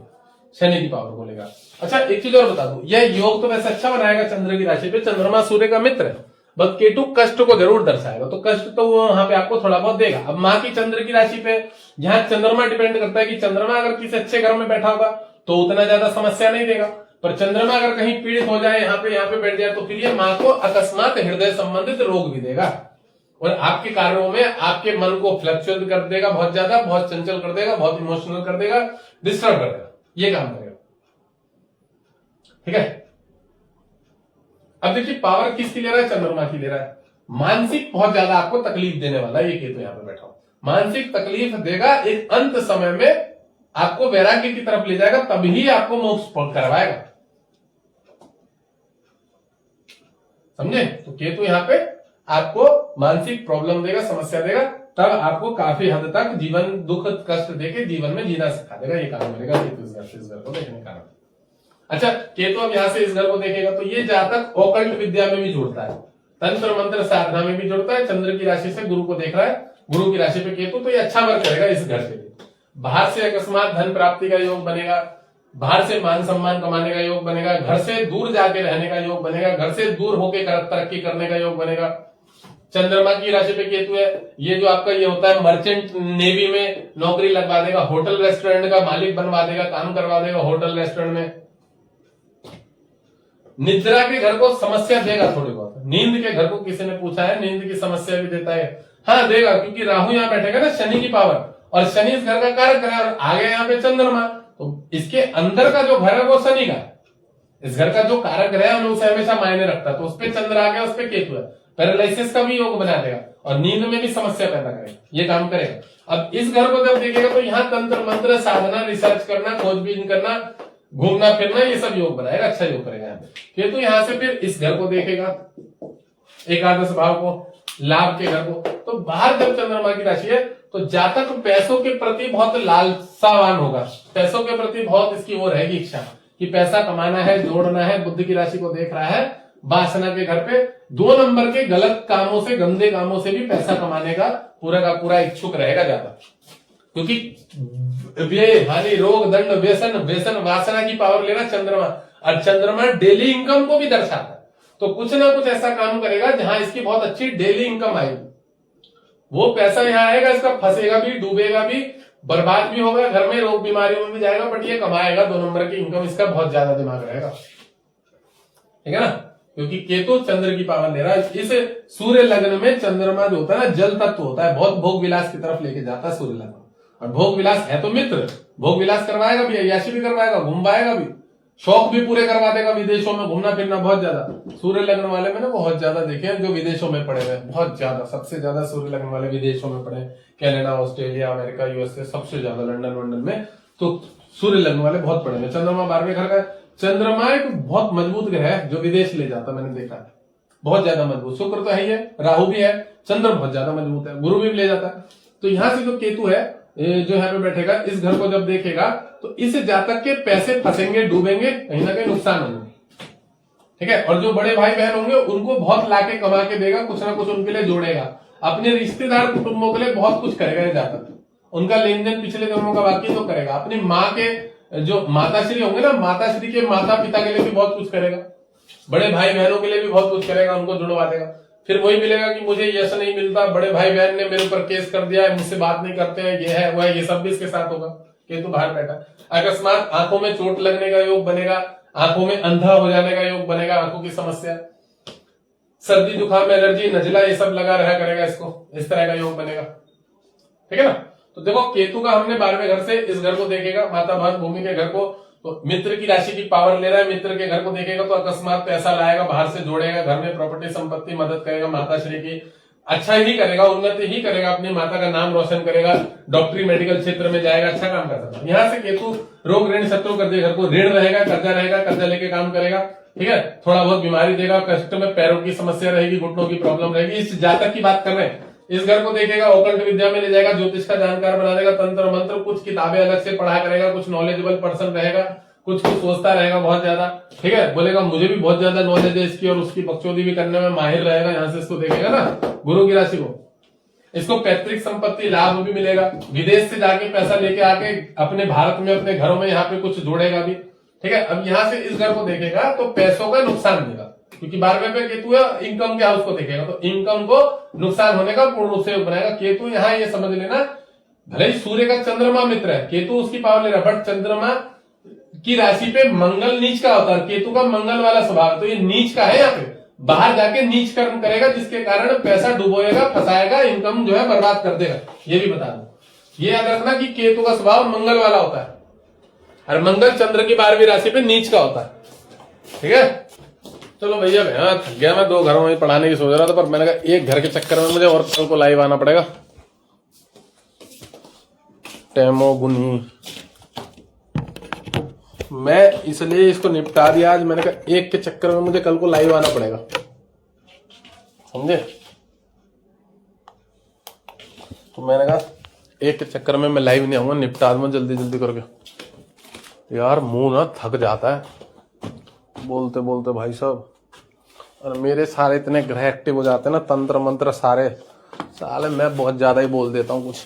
शनि की पावर को लेगा। अच्छा एक चीज और बता दूं, यह योग तो वैसे अच्छा बनाएगा चंद्र की राशि पे, चंद्रमा सूर्य का मित्र है, बस केतु कष्ट को जरूर दर्शाएगा, तो कष्ट तो वो वहां पे आपको थोड़ा बहुत देगा। अब माँ की चंद्र की राशि पे, यहाँ चंद्रमा डिपेंड करता है कि चंद्रमा अगर किसी अच्छे घर में बैठा होगा तो उतना ज्यादा समस्या नहीं देगा, पर चंद्रमा अगर कहीं पीड़ित हो जाए, यहाँ पे बैठ जाए, तो फिर ये माँ को अकस्मात हृदय संबंधित रोग भी देगा, और आपके कार्यों में आपके मन को फ्लक्चुएट कर देगा, बहुत ज्यादा, बहुत चंचल कर देगा, बहुत इमोशनल कर देगा, डिस्टर्ब कर देगा, ये काम करेगा। ठीक है, अब देखिए पावर किसकी ले रहा है, चंद्रमा की ले रहा है। मानसिक बहुत ज्यादा आपको तकलीफ देने वाला है ये केतु, यहाँ पे बैठा हो, मानसिक तकलीफ देगा, एक अंत समय में आपको वैराग्य की तरफ ले जाएगा, तभी आपको मोक्ष करवाएगा, समझे। तो केतु यहाँ पे आपको मानसिक प्रॉब्लम देगा, समस्या देगा, तब आपको काफी हद तक जीवन दुख कष्ट देके जीवन में जीना सिखा देगा, ये काम करेगा केतु इस घर को देखने का। अच्छा केतु अब यहाँ से इस घर को देखेगा, तो ये जातक ओकल्ट विद्या में भी जुड़ता है, तंत्र मंत्र साधना में भी जुड़ता है, चंद्र की राशि से गुरु को देख रहा है, गुरु की राशि पे केतु, तो ये अच्छा वर्क करेगा इस घर के लिए। बाहर से अकस्मात धन प्राप्ति का योग बनेगा, बाहर से मान सम्मान कमाने का योग बनेगा, घर से दूर जाके रहने का योग बनेगा, घर से दूर होके तरक्की करने का योग बनेगा। चंद्रमा की राशि पे केतु है, ये जो आपका ये होता है मर्चेंट नेवी में नौकरी लगवा देगा, होटल रेस्टोरेंट का मालिक बनवा देगा, काम करवा देगा होटल रेस्टोरेंट में। निद्रा के घर को समस्या देगा थोड़ी बहुत, नींद के घर को किसी ने पूछा है, नींद की समस्या भी देता है, हाँ देगा, क्योंकि राहु यहाँ बैठेगा ना, शनि की पावर, और शनि इस घर का कारक है, और आगे यहाँ पे चंद्रमा, तो इसके अंदर का जो घर है वो शनि का, इस घर का जो कारक ग्रह है उसे हमेशा मायने रखता है, तो उस पे चंद्र आ गया, उस पे केतु है, पैरालिसिस का भी योग बना देगा, और नींद में भी समस्या पैदा करेगा, ये काम करेगा। अब इस घर को जब देखेगा तो यहाँ तंत्र मंत्र साधना, रिसर्च करना, खोजबीन करना, घूमना फिरना, ये सब योग बनाएगा, अच्छा योग करेगा यहाँ पे केतु। यहाँ से फिर इस घर को देखेगा, एकादश भाव को, लाभ के घर को, तो बाहर जब चंद्रमा की राशि है तो जातक पैसों के प्रति बहुत लालसावान होगा, पैसों के प्रति बहुत इसकी वो रहेगी इच्छा कि पैसा कमाना है, जोड़ना है, बुद्ध की राशि को देख रहा है, वासना के घर पे 2 नंबर के गलत कामों से, गंदे कामों से भी पैसा कमाने का पूरा इच्छुक रहेगा जातक, क्योंकि व्यय हानि रोग दंड व्यसन वासना की पावर लेना चंद्रमा, और चंद्रमा डेली इनकम को भी दर्शाता है, तो कुछ ना कुछ ऐसा काम करेगा जहां इसकी बहुत अच्छी डेली इनकम आएगी, वो पैसा यहाँ आएगा, इसका फंसेगा भी, डूबेगा भी, बर्बाद भी होगा, घर में रोग बीमारियों में भी जाएगा, बट ये कमाएगा, 2 नंबर की इनकम इसका बहुत ज्यादा दिमाग रहेगा, ठीक है ना, क्योंकि केतु चंद्र की पावर ले रहा है। इस सूर्य लग्न में चंद्रमा जो होता है ना, जल तत्व होता है, बहुत भोग विलास की तरफ लेके जाता है सूर्य लग्न, और भोग विलास है तो मित्र, भोग विलास करवाएगा भी, अय्याशी भी करवाएगा, घुमाएगा भी, शौक भी पूरे करवा देगा, विदेशों में घूमना फिरना बहुत ज्यादा। सूर्य लग्न वाले में ना बहुत ज्यादा देखे जो विदेशों में पड़े हुए, बहुत ज्यादा, सबसे ज्यादा सूर्य लग्न वाले विदेशों में पड़े, कनाडा, ऑस्ट्रेलिया, अमेरिका, यूएसए, सबसे ज्यादा लंदन में, तो सूर्य लग्न वाले बहुत पड़े हुए। चंद्रमा 12वें घर का, चंद्रमा एक बहुत मजबूत ग्रह है जो विदेश ले जाता, मैंने देखा है, बहुत ज्यादा मजबूत। शुक्र तो है ही है, राहु भी है, चंद्र बहुत ज्यादा मजबूत है, गुरु भी ले जाता है। तो यहां से जो केतु है जो यहाँ पे बैठेगा, इस घर को जब देखेगा तो इस जातक के पैसे फंसेंगे, डूबेंगे, कहीं ना कहीं नुकसान होंगे, ठीक है। और जो बड़े भाई बहन होंगे उनको बहुत लाके कमा के देगा, कुछ ना कुछ उनके लिए जोड़ेगा, अपने रिश्तेदार कुटुंबों के लिए बहुत कुछ करेगा ये जातक, उनका लेन देन पिछले जन्मों का बाकी तो करेगा, अपनी माँ के जो माताश्री होंगे ना, माताश्री के माता पिता के लिए भी बहुत कुछ करेगा, बड़े भाई बहनों के लिए भी बहुत कुछ करेगा, उनको जुड़वा देगा। फिर वही मिलेगा कि मुझे यश नहीं मिलता, बड़े भाई बहन ने मेरे ऊपर केस कर दिया है, मुझसे बात नहीं करते हैं, ये है वो है, ये सब भी इसके साथ होगा। केतु बाहर बैठा, अकस्मात आंखों में चोट लगने का योग बनेगा, आंखों में अंधा हो जाने का योग बनेगा, आंखों की समस्या, सर्दी जुकाम एलर्जी नजला ये सब लगा रहा करेगा इसको, इस तरह का योग बनेगा। ठीक है ना। तो देखो केतु का हमने 12वें घर से इस घर को देखेगा, माता भात भूमि के घर को, तो मित्र की राशि की पावर ले रहा है, मित्र के घर को देखेगा तो अकस्मात पैसा लाएगा, बाहर से जोड़ेगा, घर में प्रॉपर्टी संपत्ति मदद करेगा, माताश्री की अच्छा ही करेगा, उन्नति ही करेगा, अपनी माता का नाम रोशन करेगा, डॉक्टरी मेडिकल क्षेत्र में जाएगा, अच्छा काम कर सकता है। यहाँ से केतु रोग ऋण शत्रु कर देगा, घर को ऋण रहेगा, कर्जा लेके काम करेगा। ठीक है, थोड़ा बहुत बीमारी देगा, कष्ट में पैरों की समस्या रहेगी, घुटनों की प्रॉब्लम रहेगी। इस जातक की बात कर रहे हैं, इस घर को देखेगा, ओकल्ट विद्या में ले जाएगा, ज्योतिष का जानकार बना देगा, तंत्र मंत्र कुछ किताबें अलग से पढ़ा करेगा, कुछ नॉलेजेबल पर्सन रहेगा, कुछ सोचता रहेगा बहुत ज्यादा। ठीक है, बोलेगा मुझे भी बहुत ज्यादा नॉलेज है इसकी, और उसकी बकचोदी भी करने में माहिर रहेगा। यहाँ से इसको देखेगा ना गुरु की राशि को, इसको पैतृक संपत्ति लाभ भी मिलेगा, विदेश से जाके पैसा लेके आके अपने भारत में अपने घरों में यहाँ पे कुछ जोड़ेगा भी। ठीक है, अब यहाँ से इस घर को देखेगा तो पैसों का नुकसान देगा, क्योंकि 12वें पे केतु है, इनकम के हाउस को देखेगा तो इनकम को नुकसान होने का पूर्ण रूप से बनाएगा। केतु यहाँ ये समझ लेना, भले ही सूर्य का चंद्रमा मित्र है, केतु उसकी पावर ले रहा है, बट चंद्रमा की राशि पे मंगल नीच का होता है, केतु का मंगल वाला स्वभाव है, तो ये नीच का है, यहाँ पे बाहर जाके नीच कर्म करेगा, जिसके कारण पैसा डुबोएगा, फंसाएगा, इनकम जो है बर्बाद कर देगा। ये भी बता दो, ये याद रखना कि केतु का स्वभाव मंगल वाला होता है, और मंगल चंद्र की 12वीं राशि पे नीच का होता है। ठीक है, चलो भैया थक गया मैं, 2 घरों में पढ़ाने की सोच रहा था, पर मैंने कहा एक घर के चक्कर में मुझे और कल को लाइव आना पड़ेगा। टेमो गुनी मैं इसलिए इसको निपटा दिया आज, मैंने कहा एक के चक्कर में मुझे कल को लाइव आना पड़ेगा, समझे। तो मैंने कहा एक के चक्कर में मैं लाइव नहीं आऊंगा, निपटा दूंगा जल्दी जल्दी करके। यार मुंह ना थक जाता है बोलते बोलते भाई साहब, और मेरे सारे इतने ग्रह एक्टिव हो जाते हैं ना, तंत्र मंत्र सारे साले, मैं बहुत ज्यादा ही बोल देता हूँ कुछ।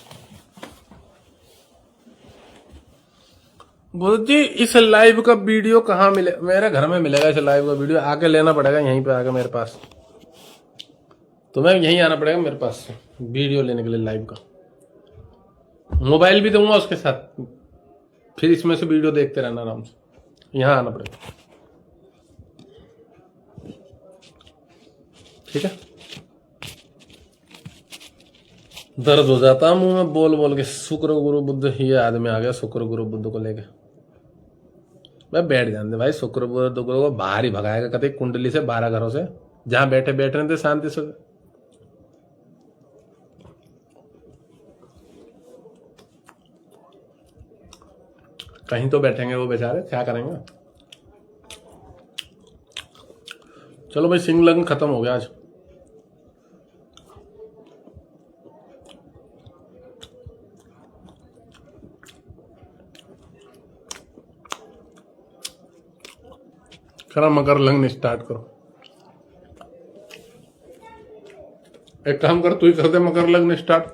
गुरु जी इस लाइव का वीडियो कहाँ मिले? मेरे घर में मिलेगा इस लाइव का वीडियो, आके लेना पड़ेगा यहीं पे आके मेरे पास, तुम्हें यहीं आना पड़ेगा मेरे पास वीडियो लेने के लिए लाइव का। मोबाइल भी दूंगा उसके साथ, फिर इसमें से वीडियो देखते रहना आराम से, यहां आना पड़ेगा। ठीक है, दर्द हो जाता मुंह में बोल बोल के। शुक्र गुरु बुद्ध, ये आदमी आ गया शुक्र गुरु बुद्ध को लेके, मैं बैठ जाते भाई। शुक्र बुद्ध को बाहर ही भगाएगा कभी कुंडली से, 12 घरों से, जहां बैठे बैठ रहे थे शांति से। कहीं तो बैठेंगे वो बेचारे, क्या करेंगे। चलो भाई, सिंह लग्न खत्म हो गया आज। खरा मकर लग्न स्टार्ट करो, एक काम कर, तू ही कर दे मकर लग्न स्टार्ट।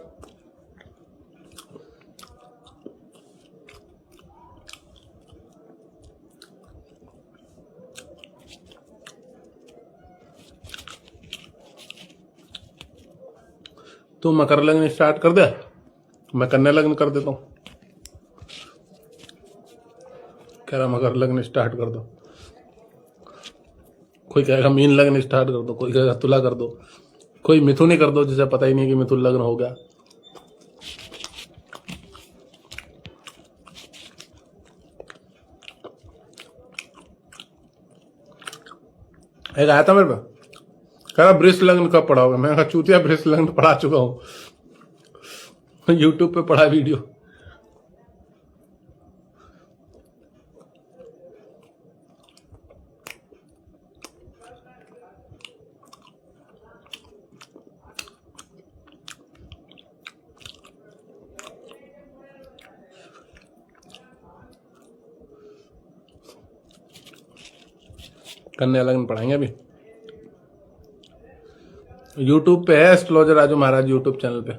तू मकर लग्न स्टार्ट कर दे, मैं कन्या लग्न कर देता हूं। कह रहा मकर लग्न स्टार्ट कर दो, कोई कहेगा मीन लग्न स्टार्ट कर दो, कोई कहेगा तुला कर दो, कोई मिथुन ही कर दो जिसे पता ही नहीं कि मिथुन लग्न हो गया। एक आया था मेरे पे, कह रहा वृष लग्न कब पढ़ाओगे? मैं कहा चूतिया वृष लग्न पढ़ा चुका हूं, यूट्यूब पे पढ़ा वीडियो। कन्या लग्न पढ़ाएंगे अभी, यूट्यूब पे है एस्ट्रोलॉजर राजू महाराज यूट्यूब चैनल पे।